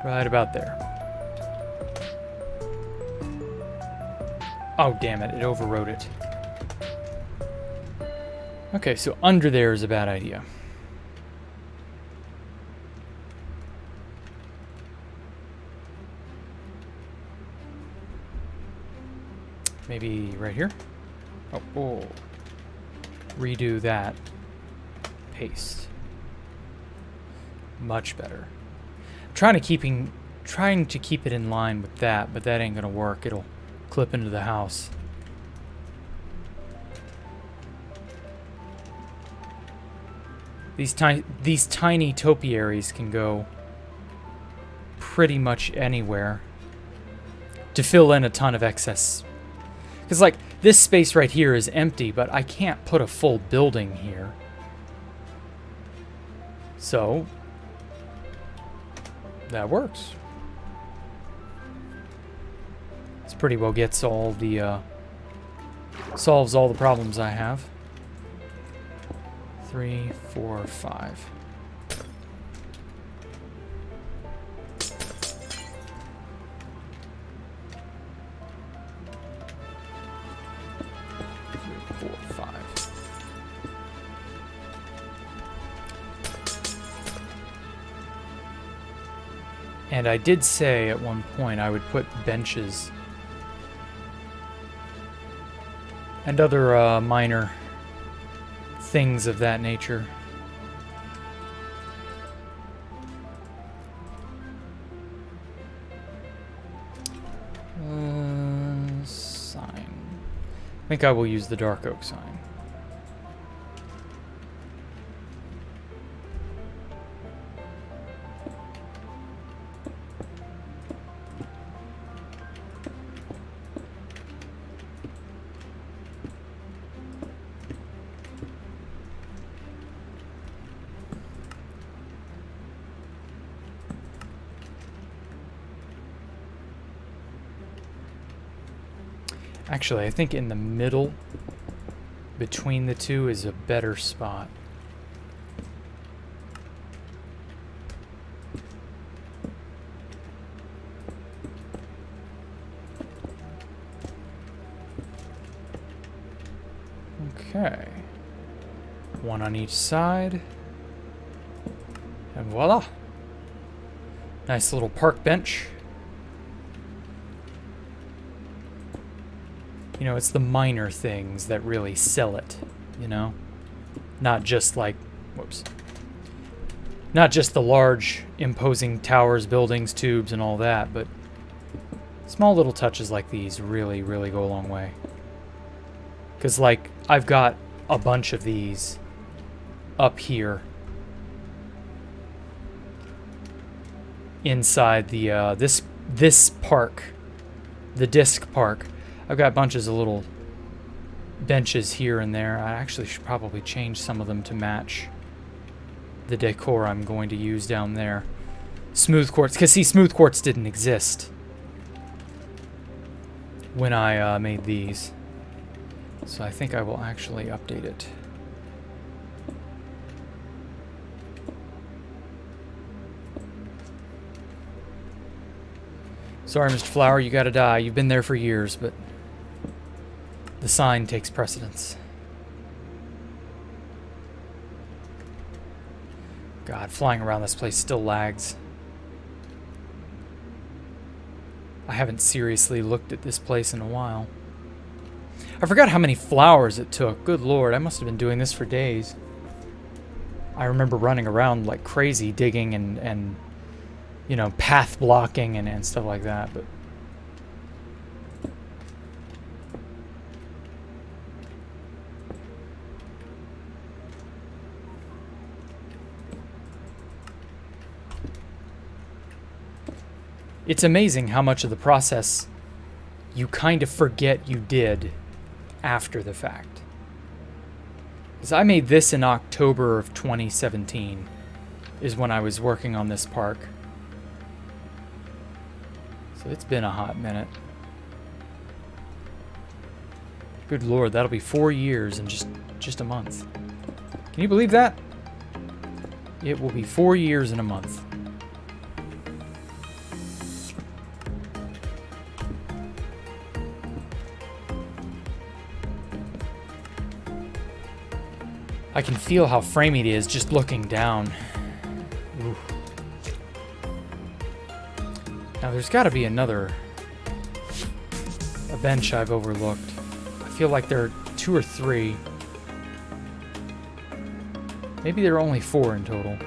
Right about there. Oh, damn it. It overwrote it. Okay, so under there is a bad idea. Maybe right here? Oh. Redo that. Paste. Much better. Trying to keep it in line with that, but that ain't gonna work. It'll clip into the house. These tiny topiaries can go pretty much anywhere to fill in a ton of excess. Because, like, this space right here is empty, but I can't put a full building here. So that works. This pretty well gets all the, solves all the problems I have. 3, 4, 5. And I did say at one point I would put benches and other minor things of that nature. Sign. I think I will use the dark oak sign. Actually, I think in the middle between the two is a better spot. Okay. One on each side. And voila. Nice little park bench. You know, it's the minor things that really sell it, you know? Not just like, whoops. Not just the large, imposing towers, buildings, tubes, and all that, but small little touches like these really, really go a long way. Because, like, I've got a bunch of these up here inside the, this park, the disc park. I've got bunches of little benches here and there. I actually should probably change some of them to match the decor I'm going to use down there. Smooth quartz, because see, smooth quartz didn't exist when I made these. So I think I will actually update it. Sorry, Mr. Flower, you gotta die. You've been there for years, but the sign takes precedence. God, flying around this place still lags. I haven't seriously looked at this place in a while. I forgot how many flowers it took. Good Lord, I must have been doing this for days. I remember running around like crazy, digging and you know, path blocking and stuff like that, but it's amazing how much of the process you kind of forget you did after the fact. Because I made this in October of 2017 is when I was working on this park. So it's been a hot minute. Good Lord, that'll be 4 years in just a month. Can you believe that? It will be 4 years in a month. I can feel how framey it is just looking down. Ooh. Now there's got to be a bench I've overlooked. I feel like there are 2 or 3. Maybe there are only 4 in total.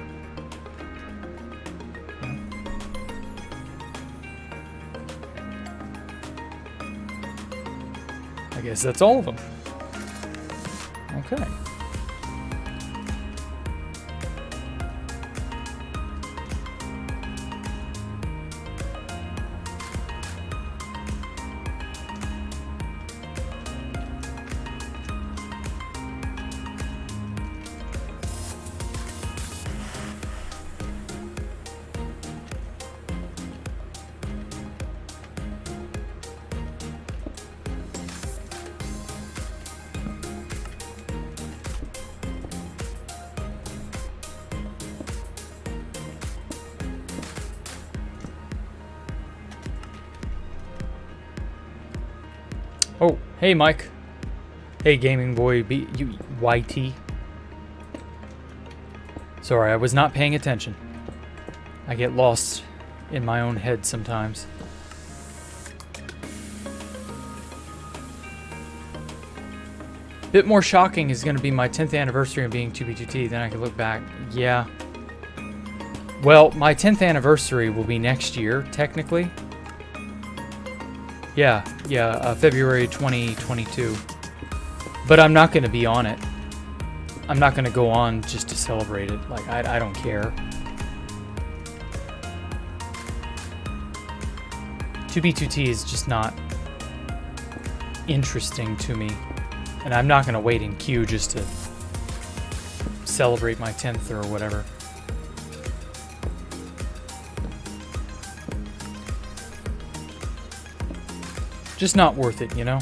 I guess that's all of them. Okay. Oh, hey Mike. Hey Gaming Boy YT. Sorry, I was not paying attention. I get lost in my own head sometimes. Bit more shocking is going to be my 10th anniversary of being 2B2T. Then I can look back. Yeah. Well, my 10th anniversary will be next year, technically. Yeah, February 2022. But I'm not going to be on it. I'm not going to go on just to celebrate it. Like, I don't care. 2B2T is just not interesting to me. And I'm not going to wait in queue just to celebrate my 10th or whatever. Just not worth it, you know?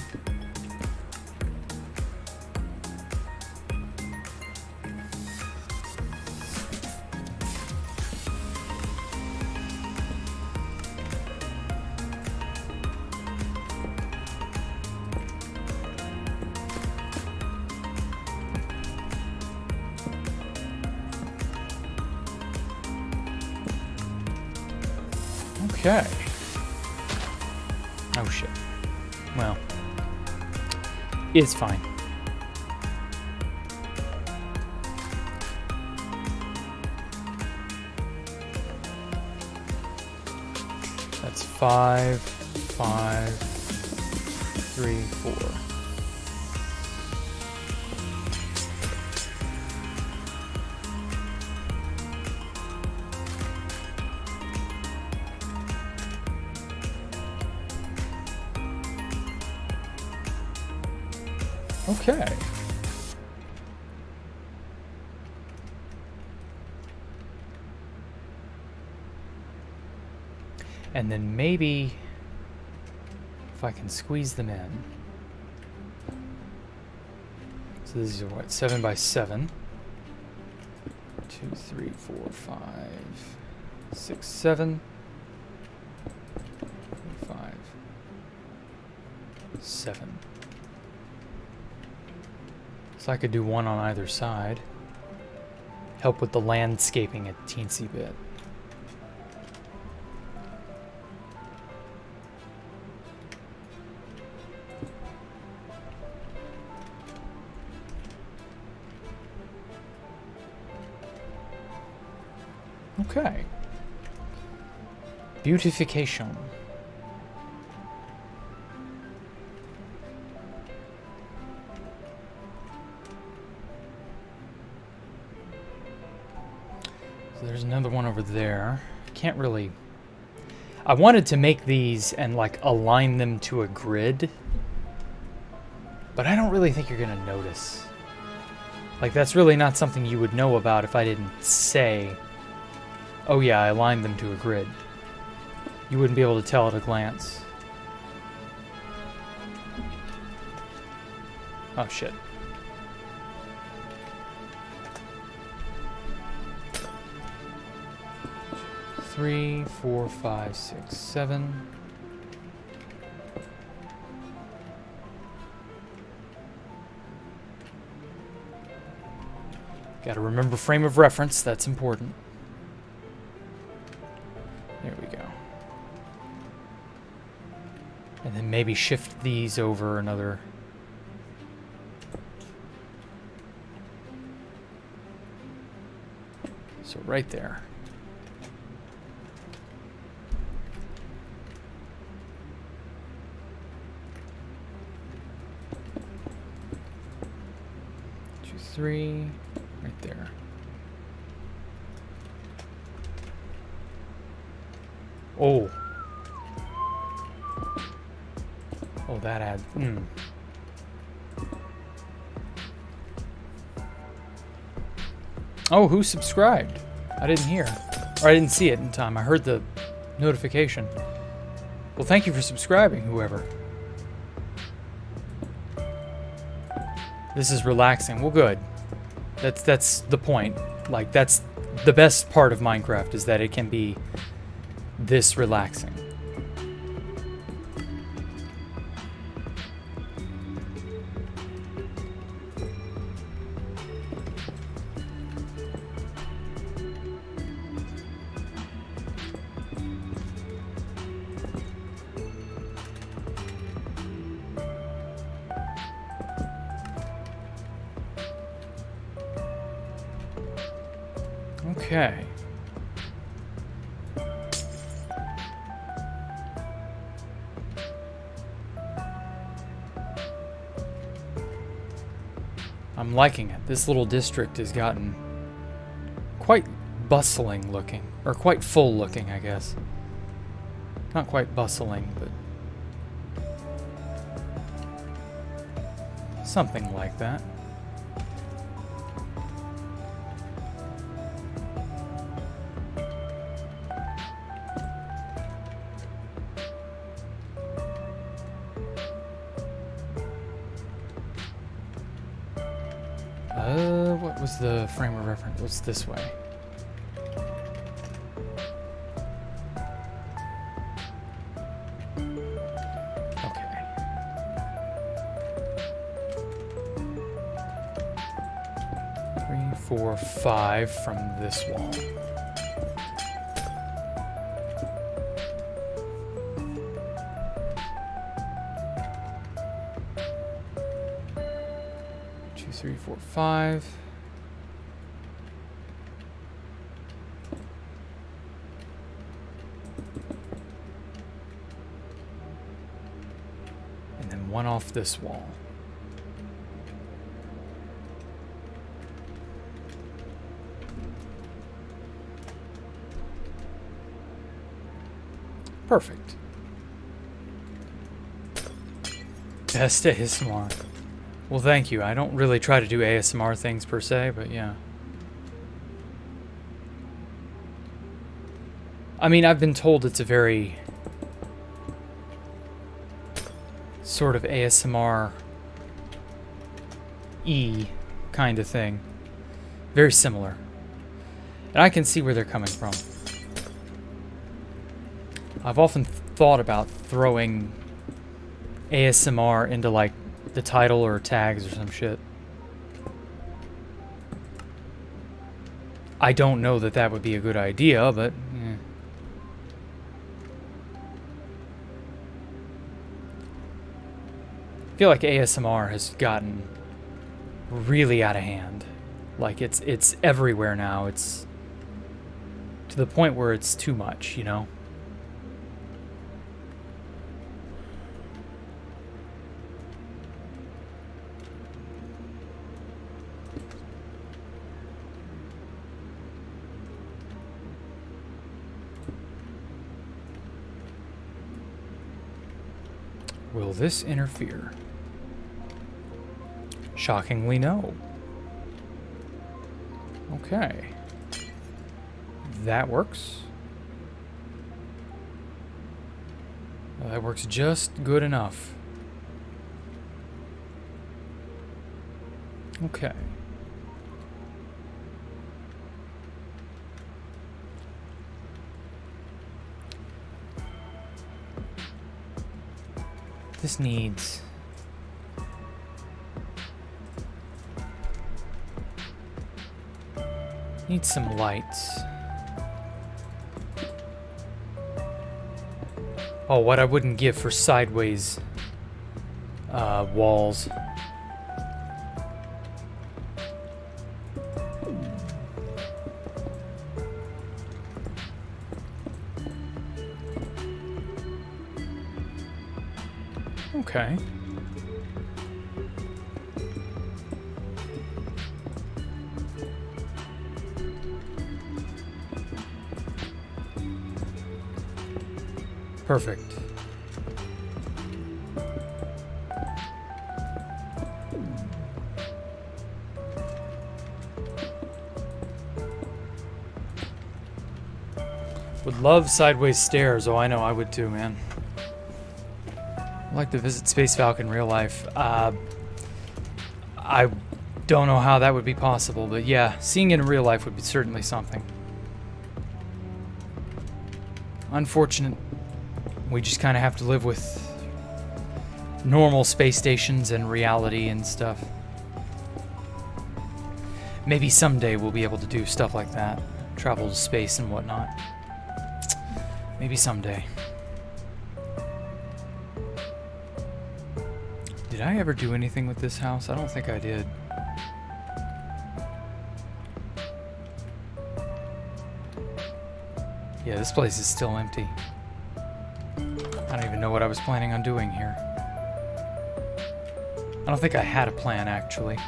Okay. Oh shit. Well, it's fine. That's 5, 5, 3, 4. Okay. And then maybe if I can squeeze them in. So these are what, 7 by 7. 2, 3, 4, 5, 6, 7. 5, 7. So I could do one on either side. Help with the landscaping a teensy bit. Okay. Beautification. So there's another one over there. Can't really... I wanted to make these and like align them to a grid, but I don't really think you're gonna notice. Like that's really not something you would know about if I didn't say, oh yeah, I aligned them to a grid. You wouldn't be able to tell at a glance. Oh shit. Three, 4, 5, 6, 7. Gotta remember frame of reference, that's important. There we go. And then maybe shift these over another. So right there. Three, right there. Oh. Oh, that adds. Oh, who subscribed? I didn't hear. Or I didn't see it in time. I heard the notification. Well, thank you for subscribing, whoever. This is relaxing. Well, good. That's the point. Like, that's the best part of Minecraft, is that it can be this relaxing. Okay. I'm liking it. This little district has gotten quite bustling looking, or quite full looking, I guess. Not quite bustling, but something like that. What was the frame of reference? What's this way? Okay. 3, 4, 5 from this wall. 2, 3, 4, 5. And then one off this wall. Perfect. Best ASMR. Well, thank you. I don't really try to do ASMR things per se, but yeah. I mean, I've been told it's a very sort of ASMR-y kind of thing. Very similar. And I can see where they're coming from. I've often thought about throwing ASMR into like the title or tags or some shit. I don't know that that would be a good idea, but yeah. I feel like ASMR has gotten really out of hand. Like it's everywhere now. It's to the point where it's too much, you know? Will this interfere? Shockingly, no. Okay. That works. Well, that works just good enough. Okay. This needs some lights. Oh, what I wouldn't give for sideways walls. Okay. Perfect. Would love sideways stairs. Oh, I know, I would too, man. I'd like to visit Space Falcon in real life. I don't know how that would be possible, but yeah, seeing it in real life would be certainly something. Unfortunate. We just kind of have to live with normal space stations and reality and stuff. Maybe someday we'll be able to do stuff like that. Travel to space and whatnot. Maybe someday. Did I ever do anything with this house? I don't think I did. Yeah, this place is still empty. I don't even know what I was planning on doing here. I don't think I had a plan, actually.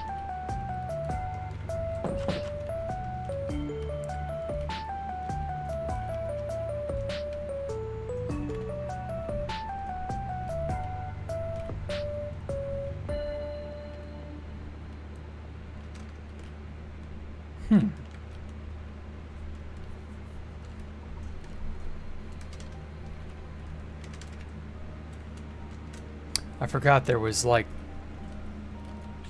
I forgot there was, like,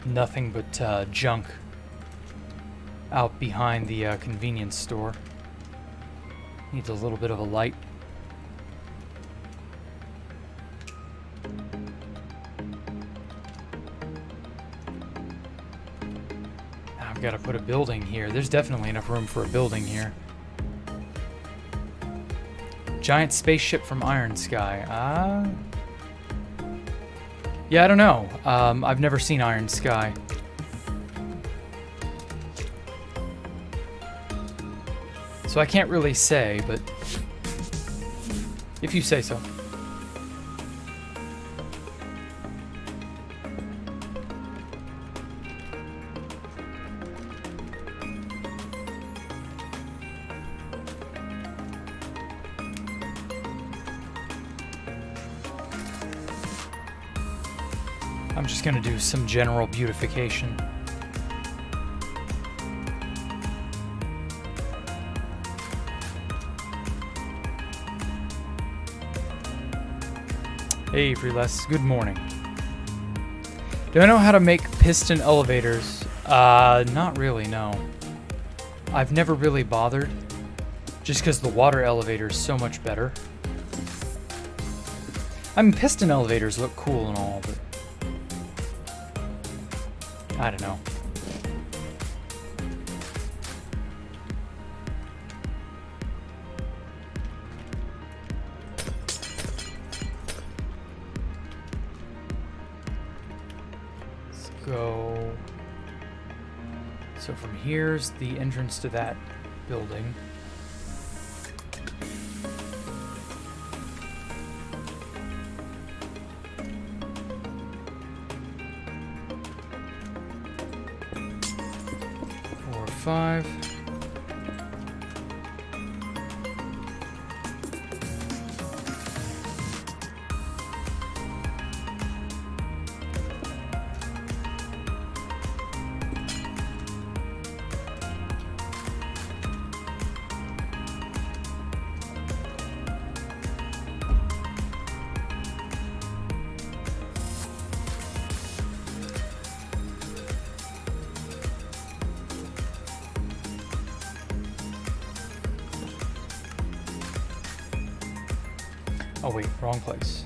nothing but junk out behind the convenience store. Needs a little bit of a light. I've got to put a building here. There's definitely enough room for a building here. Giant spaceship from Iron Sky. Yeah, I don't know. I've never seen Iron Sky. So I can't really say, but if you say so. I'm just going to do some general beautification. Hey, Freeless. Good morning. Do I know how to make piston elevators? Not really, no. I've never really bothered, just because the water elevator is so much better. I mean, piston elevators look cool and all, but I don't know. Let's go. So from here's the entrance to that building. Five. Oh wait, wrong place.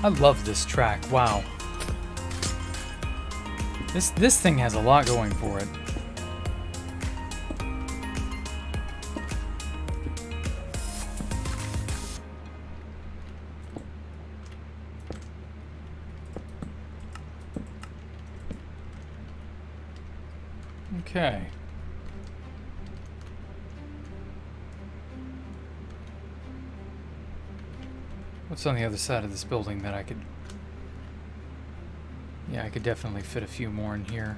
I love this track. Wow. This thing has a lot going for it. Okay. What's on the other side of this building that I could... Yeah, I could definitely fit a few more in here.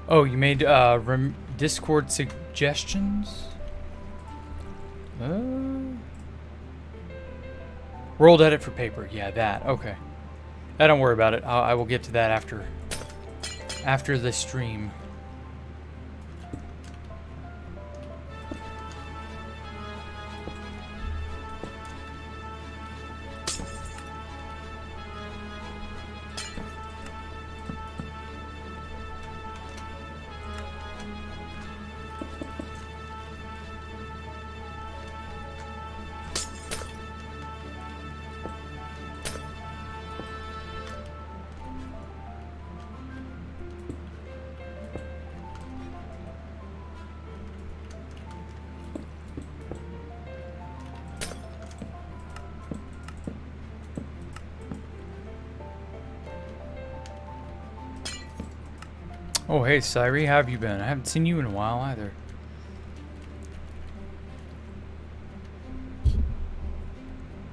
Oh, you made Discord suggestions? World edit for paper. Yeah, that. Okay. Don't worry about it. I will get to that after the stream. Oh, hey, Syri, how have you been? I haven't seen you in a while either.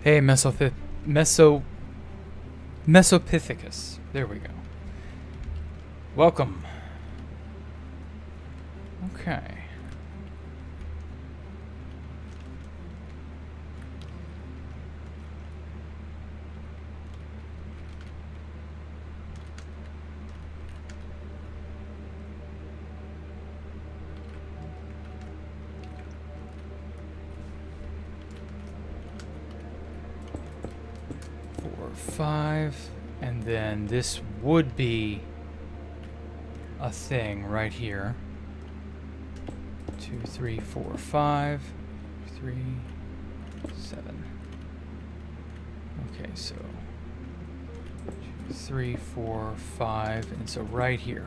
Hey, Mesopithecus. There we go. Welcome. Okay. Five, and then this would be a thing right here. 2, 3, 4, 5, 3, 7. Okay, so 2, 3, 4, 5, and so right here.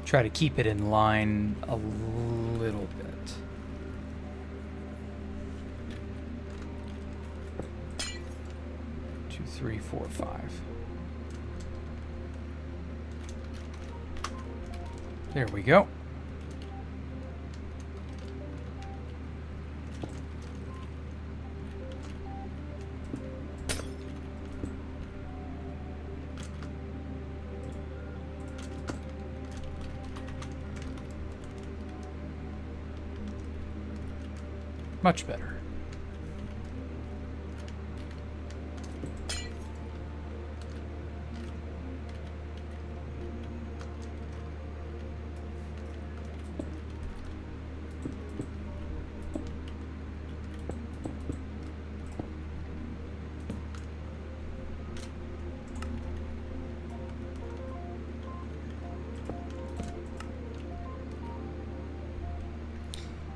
Try to keep it in line a little bit. Two, 3, 4, 5. There we go. Much better.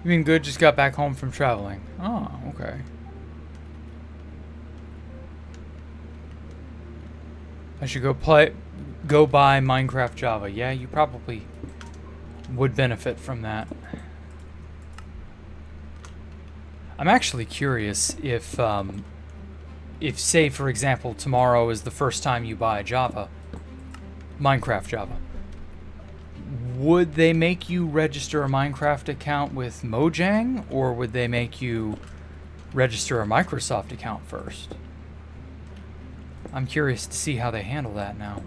You mean good? Just got back home from traveling. Oh, okay. I should go buy Minecraft Java. Yeah, you probably would benefit from that. I'm actually curious if say, for example, tomorrow is the first time you buy Java, Minecraft Java. Would they make you register a Minecraft account with Mojang, or would they make you register a Microsoft account first? I'm curious to see how they handle that now.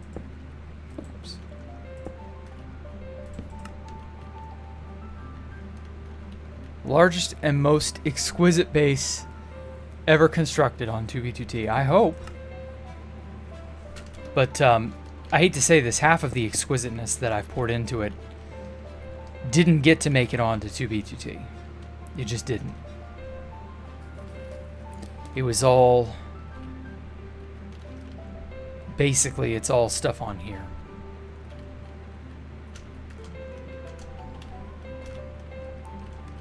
Oops. Largest and most exquisite base ever constructed on 2v2t. I hope. But I hate to say this, half of the exquisiteness that I've poured into it didn't get to make it onto 2b2t. It just didn't. It was all... Basically, it's all stuff on here.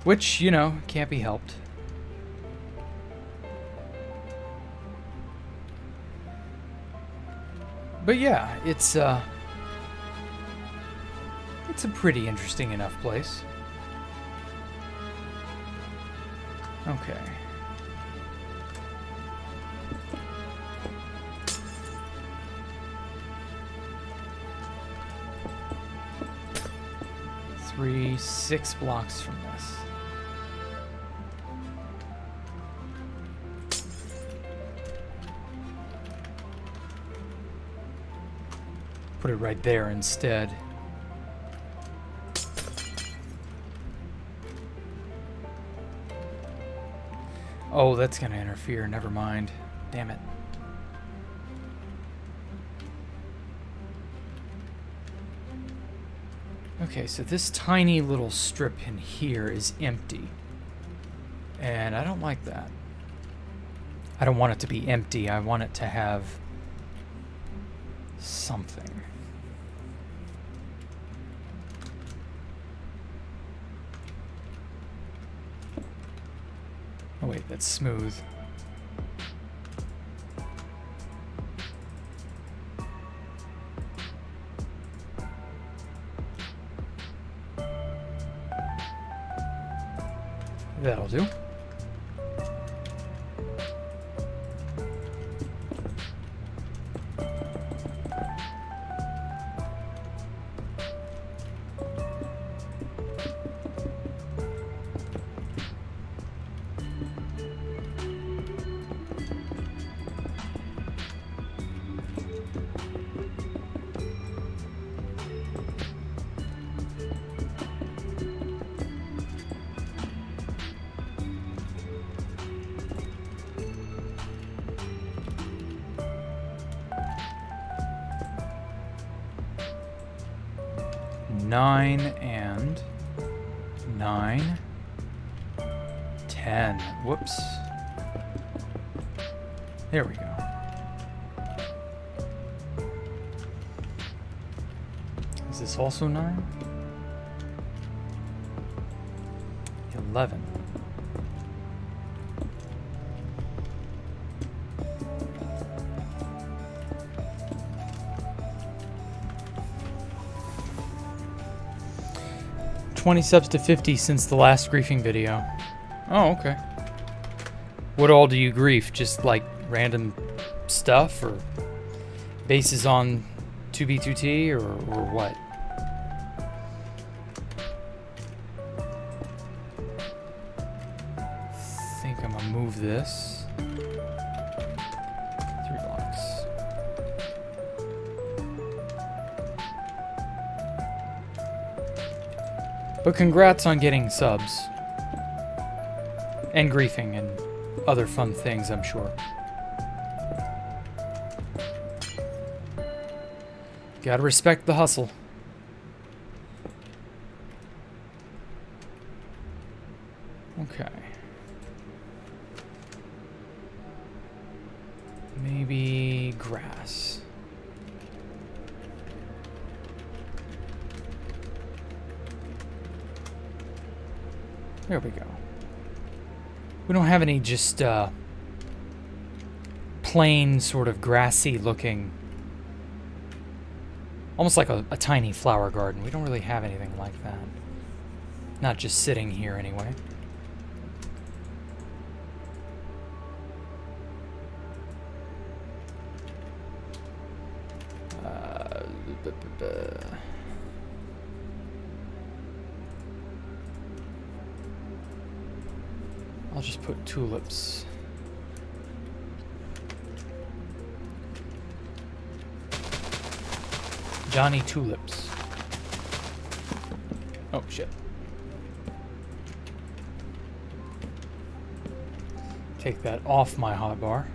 Which, you know, can't be helped. But yeah, it's a pretty interesting enough place. Okay. Six blocks from this. Put it right there instead. Oh, that's gonna interfere. Never mind. Damn it. Okay, so this tiny little strip in here is empty. And I don't like that. I don't want it to be empty. I want it to have something. Oh wait, that's smooth. That'll do. 9 and 9, 10. Whoops. There we go. Is this also 9? 11. $20 subs to 50 since the last griefing video. Oh, okay. What all do you grief? Just like random stuff, or bases on 2B2T, or what? I think I'm gonna move this 3 blocks. But congrats on getting subs and griefing and other fun things, I'm sure. Gotta respect the hustle. Okay. Maybe grass. There we go. We don't have any just plain sort of grassy looking, almost like a tiny flower garden. We don't really have anything like that. Not just sitting here anyway. I'll just put tulips. Johnny Tulips. Oh, shit. Take that off my hotbar.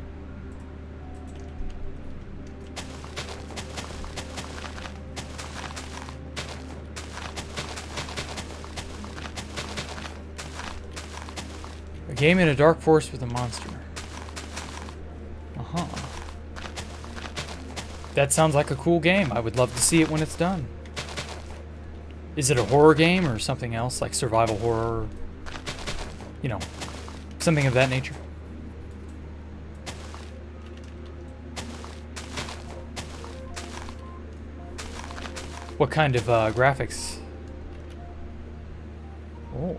A game in a dark forest with a monster. Uh-huh. That sounds like a cool game. I would love to see it when it's done. Is it a horror game or something else, like survival horror? You know, something of that nature. What kind of graphics? Oh.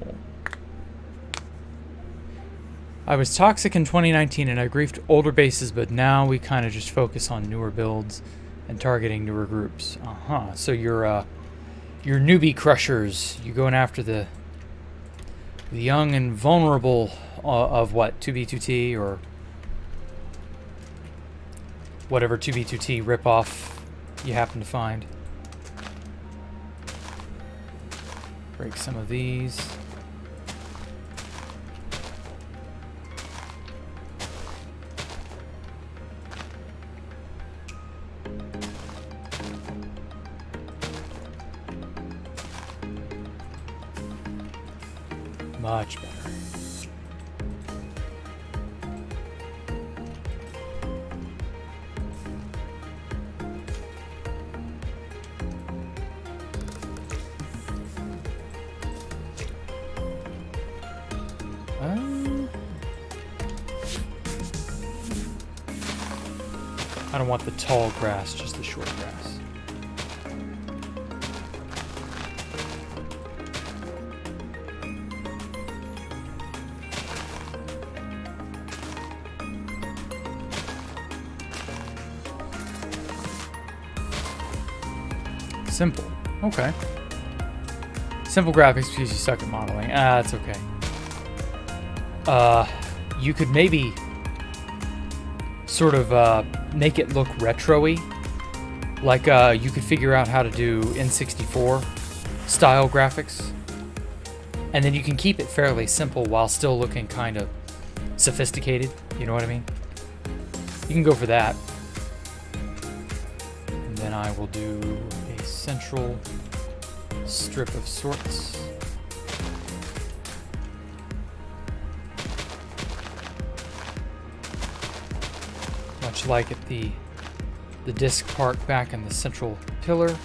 I was toxic in 2019 and I griefed older bases, but now we kind of just focus on newer builds and targeting newer groups. Uh-huh. So you're newbie crushers. You're going after the young and vulnerable of what? 2B2T or whatever 2B2T ripoff you happen to find. Break some of these. Much better. I don't want the tall grass, just the short grass. Simple. Okay. Simple graphics because you suck at modeling. Ah, that's okay. You could maybe sort of make it look retro-y. Like you could figure out how to do N64 style graphics. And then you can keep it fairly simple while still looking kind of sophisticated. You know what I mean? You can go for that. And then I will do a central strip of sorts. Much like at the disc park back in the central pillar.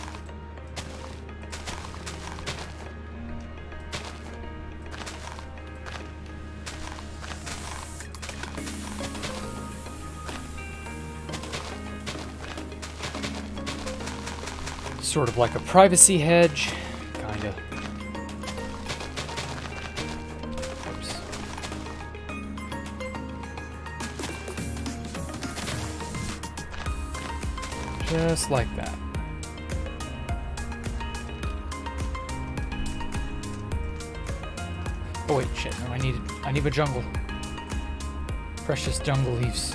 Sort of like a privacy hedge, kinda. Oops. Just like that. Oh wait, shit, no, I need a jungle. Precious jungle leaves.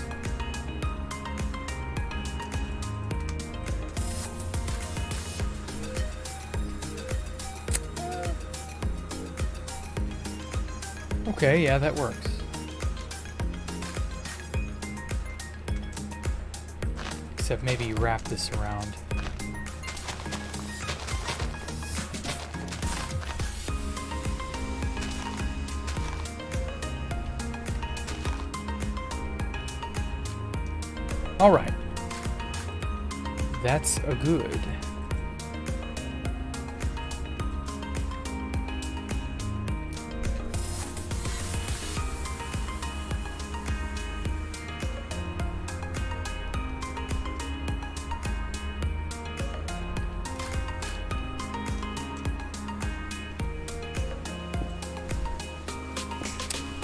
Okay, yeah, that works. Except maybe you wrap this around. All right. That's a good.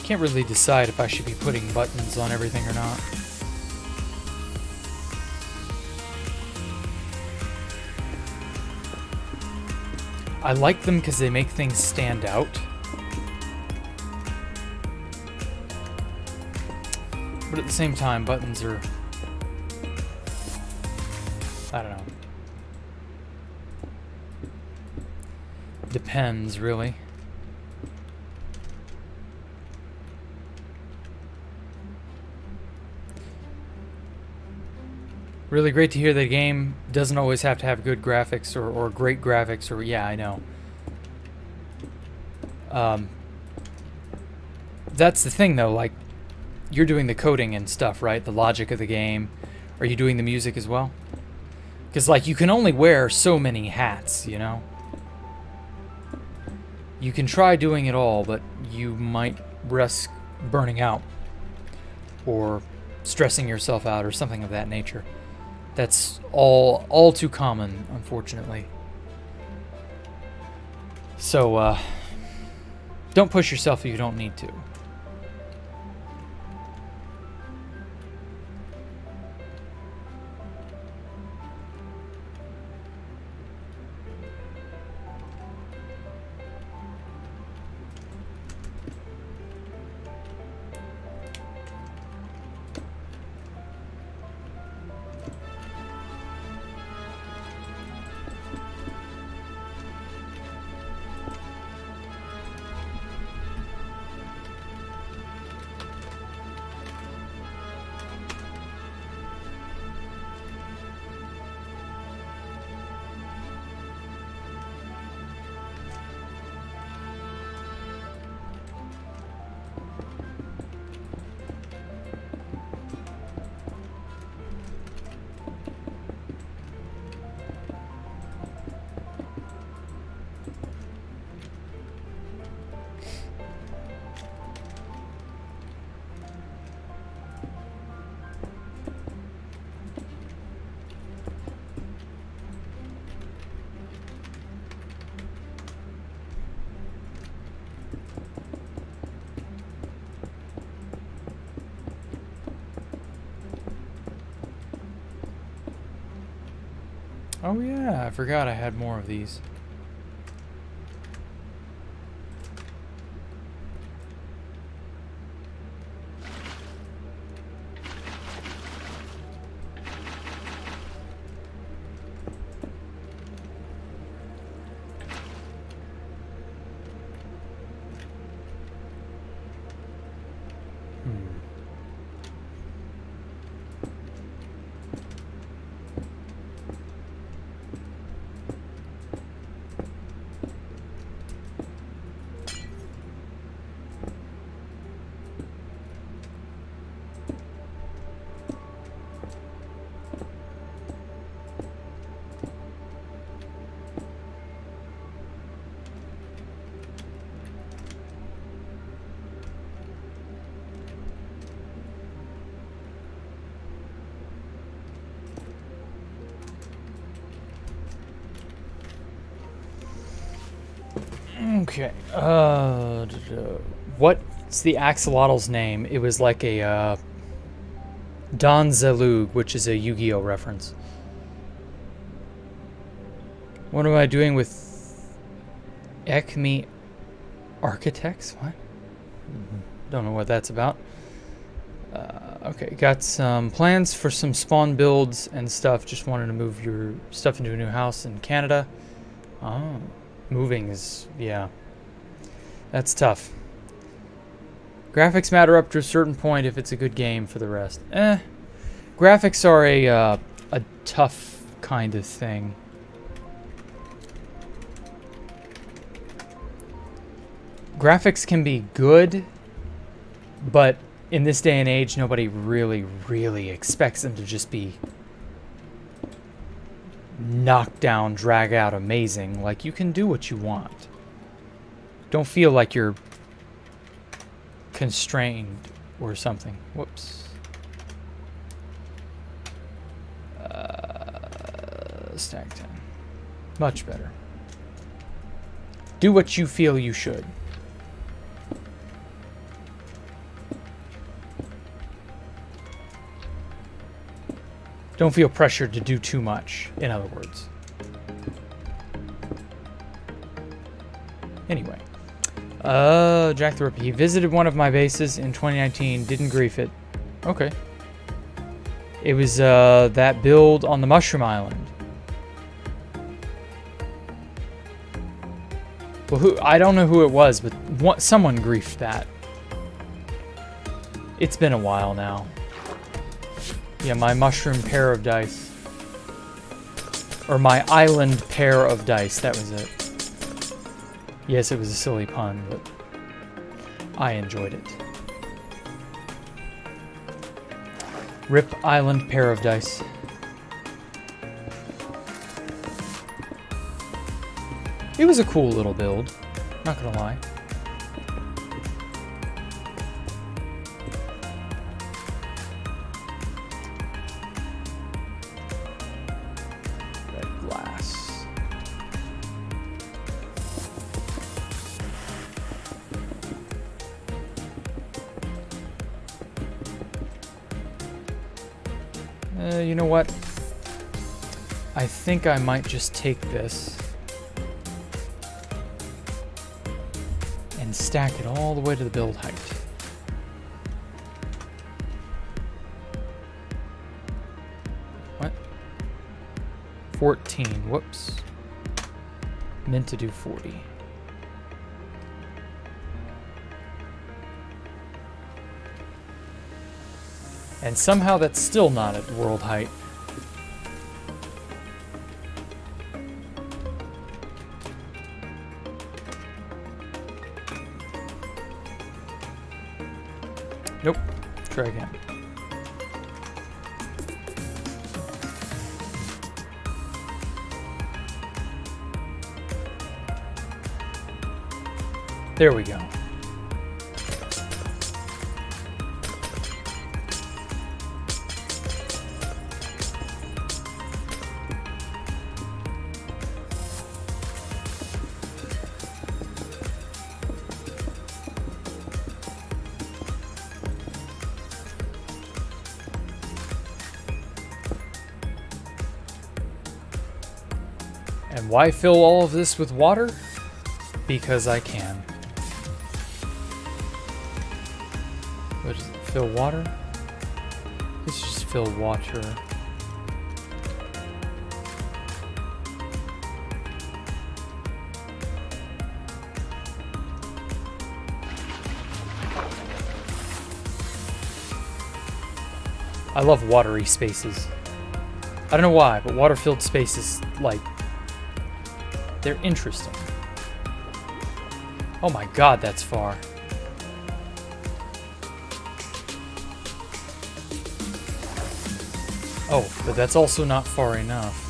Can't really decide if I should be putting buttons on everything or not. I like them because they make things stand out. But at the same time, buttons are... I don't know. Depends, really. Really great to hear that a game doesn't always have to have good graphics or great graphics, or yeah, I know. That's the thing though, like, you're doing the coding and stuff, right? The logic of the game. Are you doing the music as well? Because, like, you can only wear so many hats, you know? You can try doing it all, but you might risk burning out or stressing yourself out or something of that nature. That's all too common, unfortunately. So, don't push yourself if you don't need to. Oh yeah, I forgot I had more of these. Okay. What's the axolotl's name? It was like a Don Zalug, which is a Yu-Gi-Oh reference. What am I doing with Acme Architects? What? Don't know what that's about. Okay, got some plans for some spawn builds and stuff. Just wanted to move your stuff into a new house in Canada. Oh, moving is, yeah. That's tough. Graphics matter up to a certain point if it's a good game. For the rest, graphics are a tough kind of thing. Graphics can be good, but in this day and age, nobody really expects them to just be knock down, drag out, amazing. Like, you can do what you want. Don't feel like you're constrained or something. Whoops. Stack 10. Much better. Do what you feel you should. Don't feel pressured to do too much, in other words. Anyway. Jack the Ripper. He visited one of my bases in 2019. Didn't grief it. Okay. It was that build on the Mushroom Island. Well, I don't know who it was, but someone griefed that. It's been a while now. Yeah, my mushroom pair of dice. Or my island pair of dice, that was it. Yes, it was a silly pun, but I enjoyed it. Rip island pair of dice. It was a cool little build, not gonna lie. You know what? I think I might just take this and stack it all the way to the build height. What? 14. Whoops. Meant to do 40. And somehow that's still not at world height. Nope. Try again. There we go. And why fill all of this with water? Because I can. What does it fill water? Let's just fill water. I love watery spaces. I don't know why, but water-filled spaces, like, they're interesting. Oh my god, that's far. Oh, but that's also not far enough.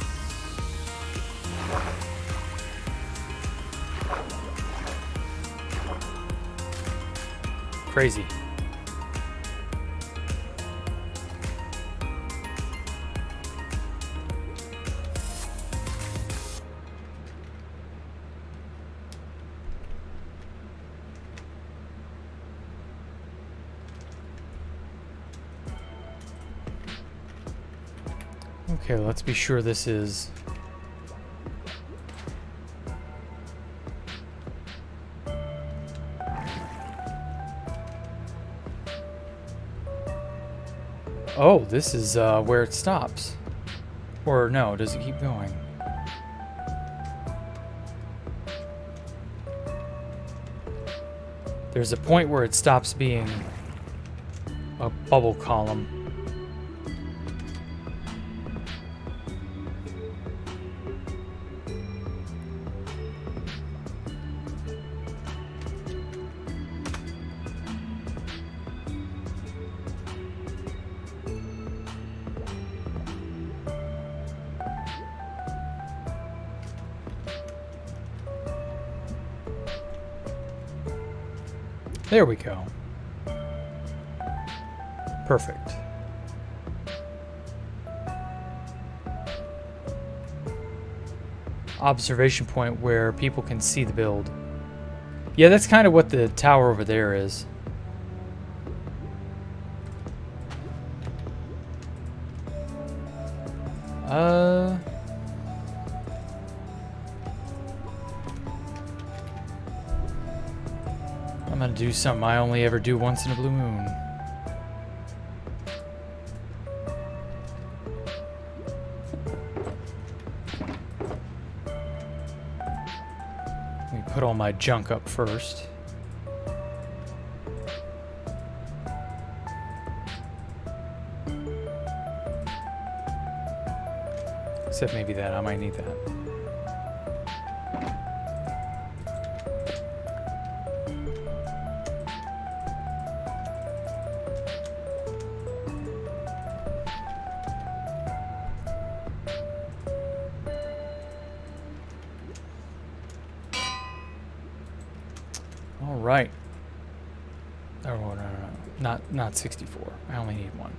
Crazy. Okay, let's be sure this is... Oh, this is where it stops. Or no, does it keep going? There's a point where it stops being a bubble column. There we go. Perfect. Observation point where people can see the build. Yeah, that's kind of what the tower over there is. I'm gonna do something I only ever do once in a blue moon. Let me put all my junk up first. Except maybe that, I might need that. All right. Oh, no. Not 64. I only need one.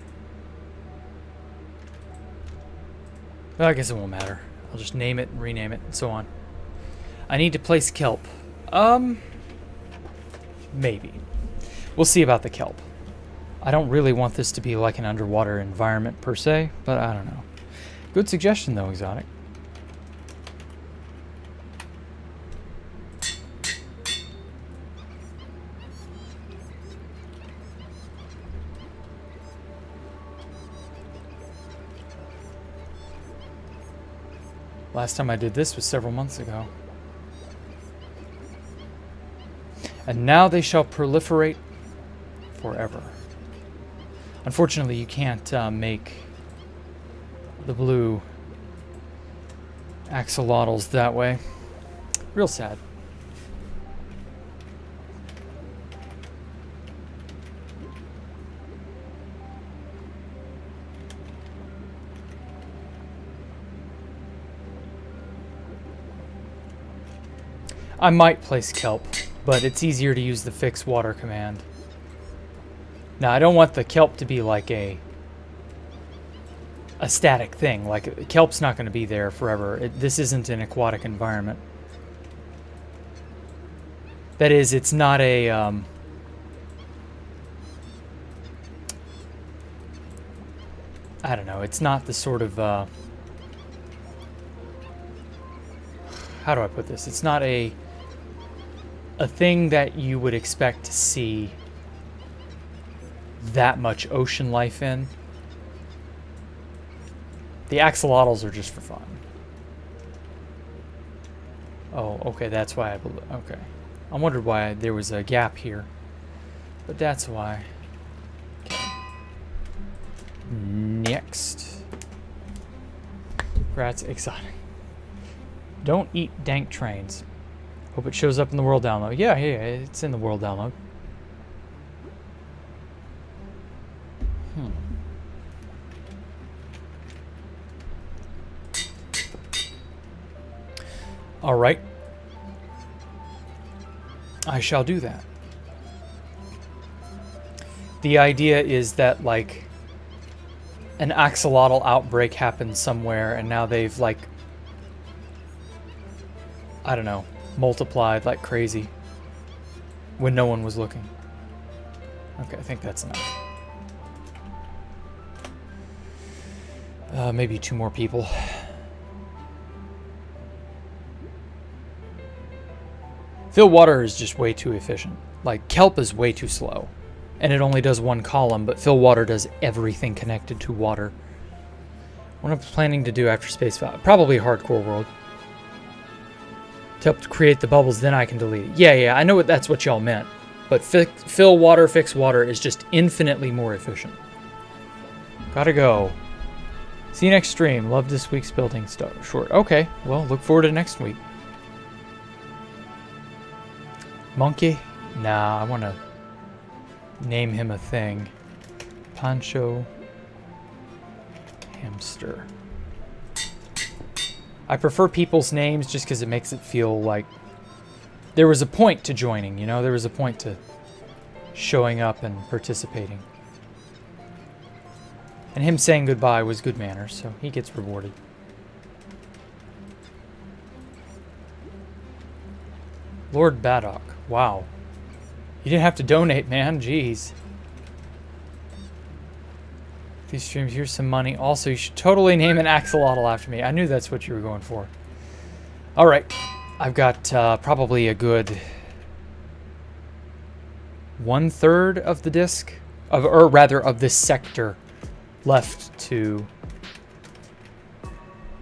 Well, I guess it won't matter. I'll just name it and rename it and so on. I need to place kelp. Maybe. We'll see about the kelp. I don't really want this to be like an underwater environment per se, but I don't know. Good suggestion though, Exotic. Last time I did this was several months ago. And now they shall proliferate forever. Unfortunately, you can't make the blue axolotls that way. Real sad. I might place kelp, but it's easier to use the fix water command. Now, I don't want the kelp to be like a static thing. Like, kelp's not going to be there forever. This isn't an aquatic environment. That is, it's not a... I don't know, it's not the sort of... how do I put this? It's not a thing that you would expect to see that much ocean life in. The axolotls are just for fun. Oh, okay, that's why I believe. Okay. I wondered why there was a gap here. But that's why. Okay. Next. Rats exotic. Don't eat dank trains. Hope it shows up in the world download. Yeah, it's in the world download. All right. I shall do that. The idea is that, like, an axolotl outbreak happened somewhere, and now they've, like, I don't know, multiplied like crazy when no one was looking. Okay, I think that's enough. Maybe 2 more people. Fill water is just way too efficient. Like, kelp is way too slow. And it only does 1 column, but fill water does everything connected to water. What I'm planning to do after Space Valve? Probably Hardcore World. To help create the bubbles, then I can delete it. Yeah, I know that's what y'all meant. But fill water, fix water is just infinitely more efficient. Gotta go. See you next stream. Love this week's building stuff. Short. Okay, well, look forward to next week. Monkey? Nah, I want to name him a thing. Pancho. Hamster. I prefer people's names just because it makes it feel like there was a point to joining, you know? There was a point to showing up and participating. And him saying goodbye was good manners, so he gets rewarded. Lord Baddock. Wow. You didn't have to donate, man. Jeez. These streams, here's some money. Also, you should totally name an axolotl after me. I knew that's what you were going for. All right. I've got probably a good 1/3 of the disc, or rather of this sector, left to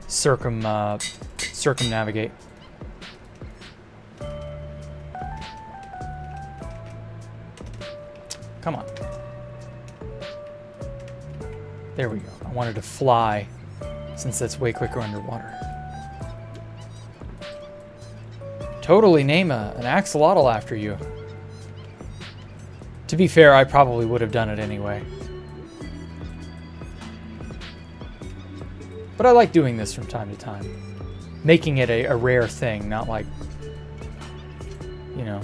circumnavigate. Come on. There we go. I wanted to fly, since that's way quicker underwater. Totally name an axolotl after you. To be fair, I probably would have done it anyway. But I like doing this from time to time. Making it a rare thing, not like, you know.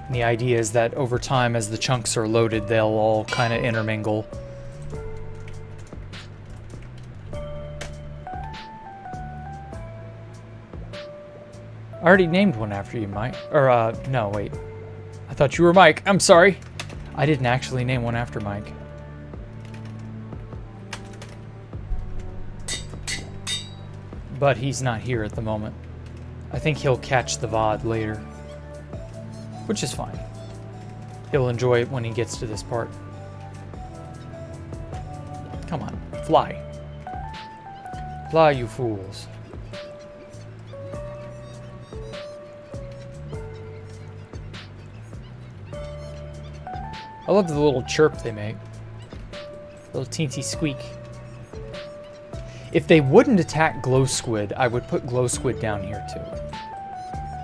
And the idea is that over time, as the chunks are loaded, they'll all kind of intermingle. I already named one after you, Mike. Or, no, wait. I thought you were Mike. I'm sorry. I didn't actually name one after Mike. But he's not here at the moment. I think he'll catch the VOD later. Which is fine. He'll enjoy it when he gets to this part. Come on, fly. Fly, you fools. I love the little chirp they make. Little teensy squeak. If they wouldn't attack glow squid, I would put glow squid down here too.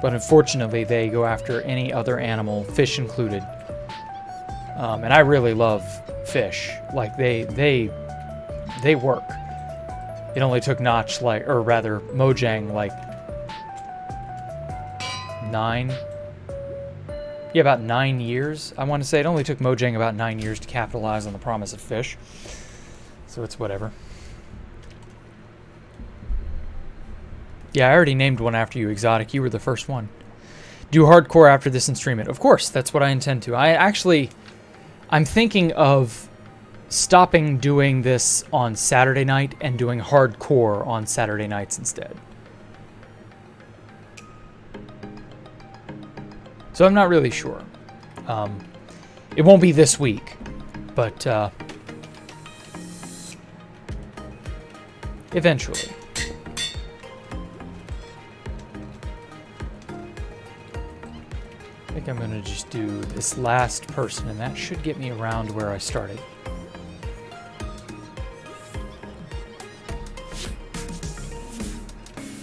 But unfortunately, they go after any other animal, fish included. And I really love fish. Like, they work. It only took Notch, like, or rather, Mojang, like, 9... Yeah, about 9 years, I want to say. It only took Mojang about 9 years to capitalize on the promise of fish. So it's whatever. Yeah, I already named one after you, Exotic. You were the first one. Do hardcore after this and stream it. Of course, that's what I intend to. I'm thinking of stopping doing this on Saturday night and doing hardcore on Saturday nights instead. So I'm not really sure. It won't be this week, but eventually. I think I'm going to just do this last person, and that should get me around where I started.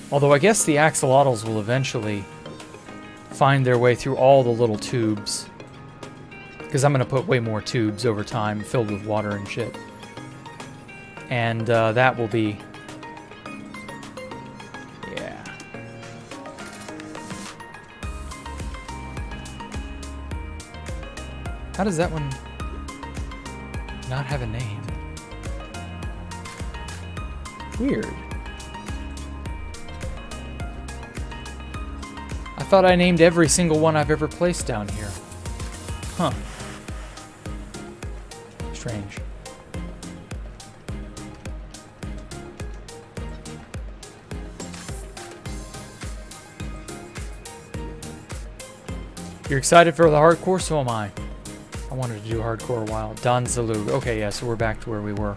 Although I guess the axolotls will eventually find their way through all the little tubes, because I'm going to put way more tubes over time filled with water and shit. And that will be... yeah. How does that one not have a name? Weird. I thought I named every single one I've ever placed down here. Huh. Strange. You're excited for the hardcore? So am I. I wanted to do hardcore a while. Don Zalug. Okay, yeah, so we're back to where we were.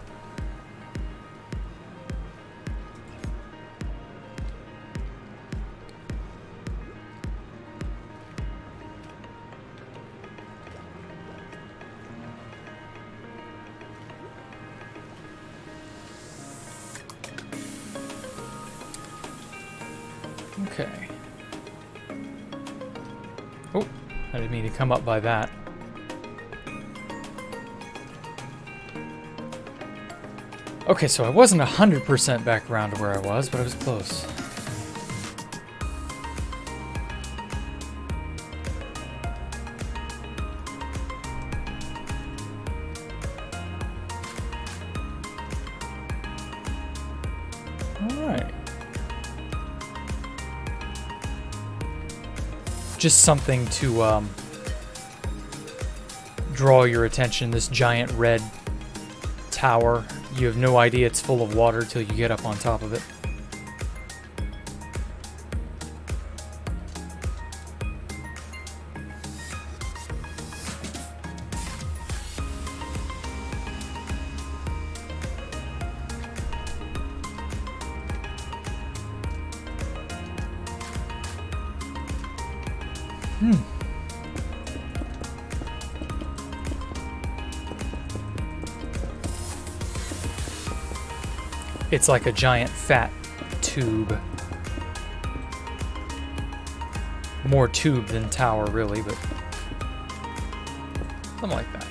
Okay. Oh, I didn't mean to come up by that. Okay, so I wasn't 100% back around to where I was, but I was close. All right. Just something to draw your attention. This giant red tower. You have no idea it's full of water till you get up on top of it. It's like a giant fat tube. More tube than tower, really, but something like that.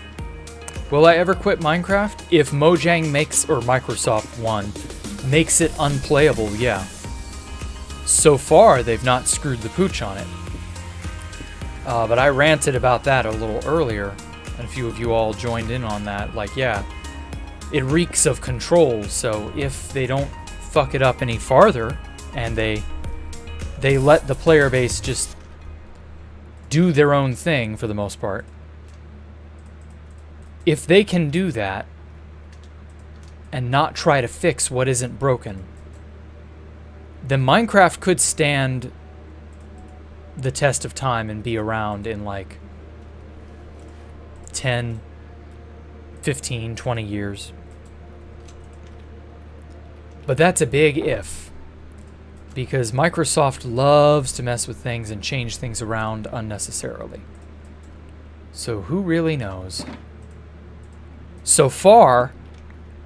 Will I ever quit Minecraft? If Mojang makes, or Microsoft One, makes it unplayable, yeah. So far, they've not screwed the pooch on it. But I ranted about that a little earlier, and a few of you all joined in on that. Like, yeah, it reeks of control, so if they don't fuck it up any farther, and they let the player base just do their own thing for the most part, if they can do that and not try to fix what isn't broken, then Minecraft could stand the test of time and be around in like 10, 15, 20 years. But that's a big if, because Microsoft loves to mess with things and change things around unnecessarily. So who really knows? So far,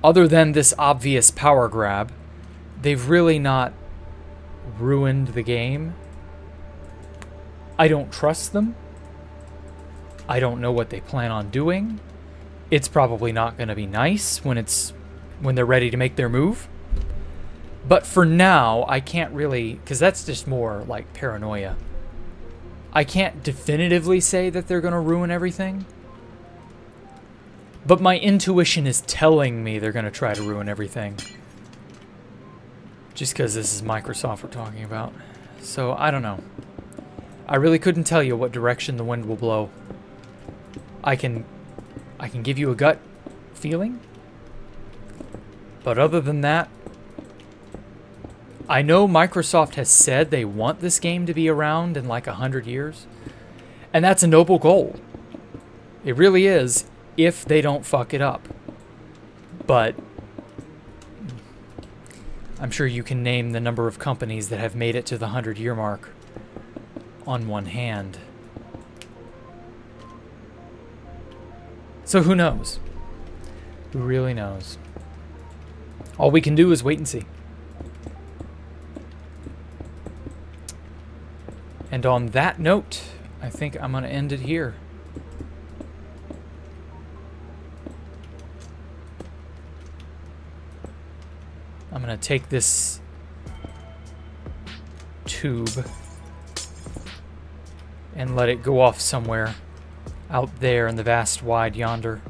other than this obvious power grab, they've really not ruined the game. I don't trust them. I don't know what they plan on doing. It's probably not going to be nice when they're ready to make their move. But for now, I can't really, because that's just more like paranoia. I can't definitively say that they're going to ruin everything. But my intuition is telling me they're going to try to ruin everything. Just because this is Microsoft we're talking about. So, I don't know. I really couldn't tell you what direction the wind will blow. I can give you a gut feeling. But other than that, I know Microsoft has said they want this game to be around in like 100 years. And that's a noble goal. It really is, if they don't fuck it up. But I'm sure you can name the number of companies that have made it to the 100-year mark on one hand. So who knows? Who really knows? All we can do is wait and see. And on that note, I think I'm going to end it here. I'm going to take this tube and let it go off somewhere out there in the vast wide yonder.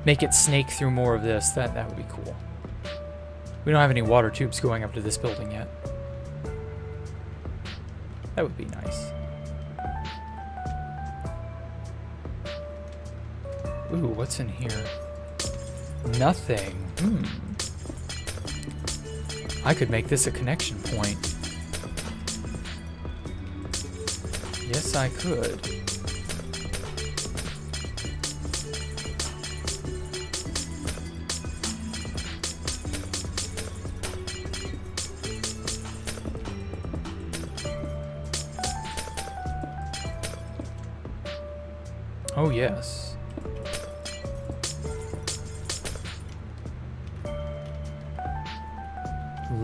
Make it snake through more of this. That would be cool. We don't have any water tubes going up to this building yet. That would be nice. Ooh, what's in here? Nothing. I could make this a connection point. Yes, I could. Oh, yes.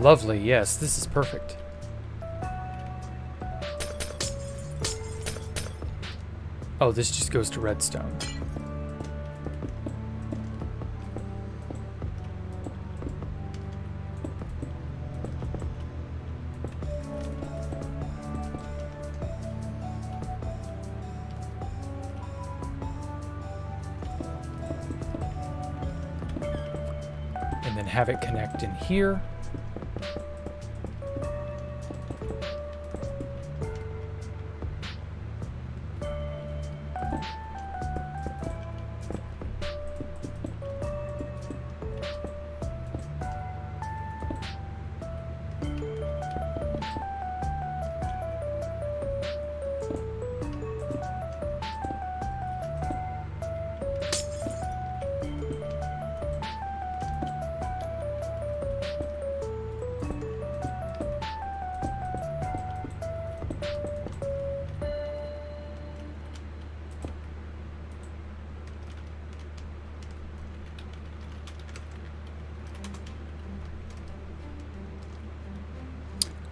Lovely, yes, this is perfect. Oh, this just goes to redstone. And then have it connect in here.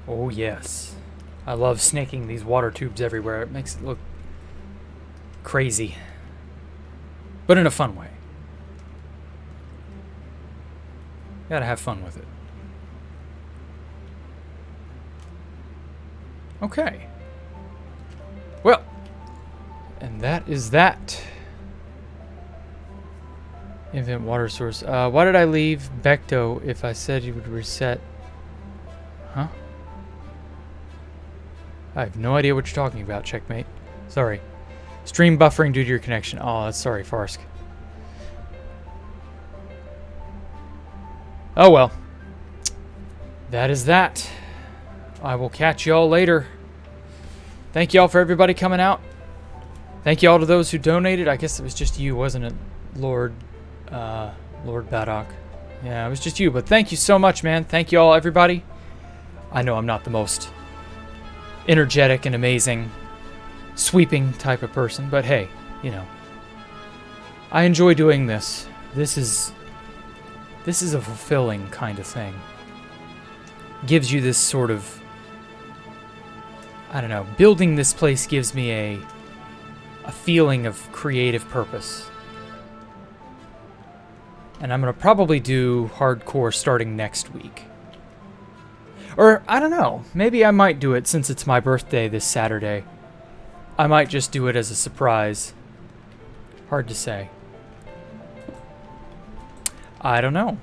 Oh yes. I love snaking these water tubes everywhere. It makes it look crazy. But in a fun way. Gotta have fun with it. Okay. Well, and that is that. Infinite water source. Why did I leave Becto if I said you would reset? Huh? I have no idea what you're talking about, checkmate. Sorry. Stream buffering due to your connection. Oh, that's sorry, Farsk. Oh well. That is that. I will catch y'all later. Thank y'all for everybody coming out. Thank y'all to those who donated. I guess it was just you, wasn't it, Lord Baddock? Yeah, it was just you, but thank you so much, man. Thank y'all, everybody. I know I'm not the most energetic and amazing, sweeping type of person, but hey, you know, I enjoy doing this. This is a fulfilling kind of thing. Gives you this sort of, I don't know, building this place gives me a feeling of creative purpose. And I'm gonna probably do hardcore starting next week. Or, I don't know, maybe I might do it since it's my birthday this Saturday. I might just do it as a surprise. Hard to say. I don't know.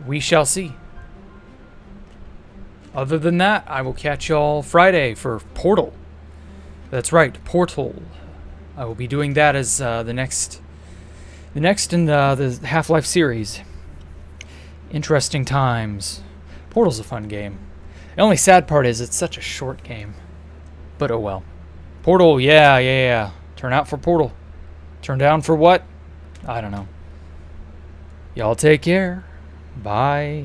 We shall see. Other than that, I will catch y'all Friday for Portal. That's right, Portal. I will be doing that as the next in the Half-Life series. Interesting times. Portal's a fun game. The only sad part is it's such a short game. But oh well. Portal, yeah. Turn out for Portal. Turn down for what? I don't know. Y'all take care. Bye.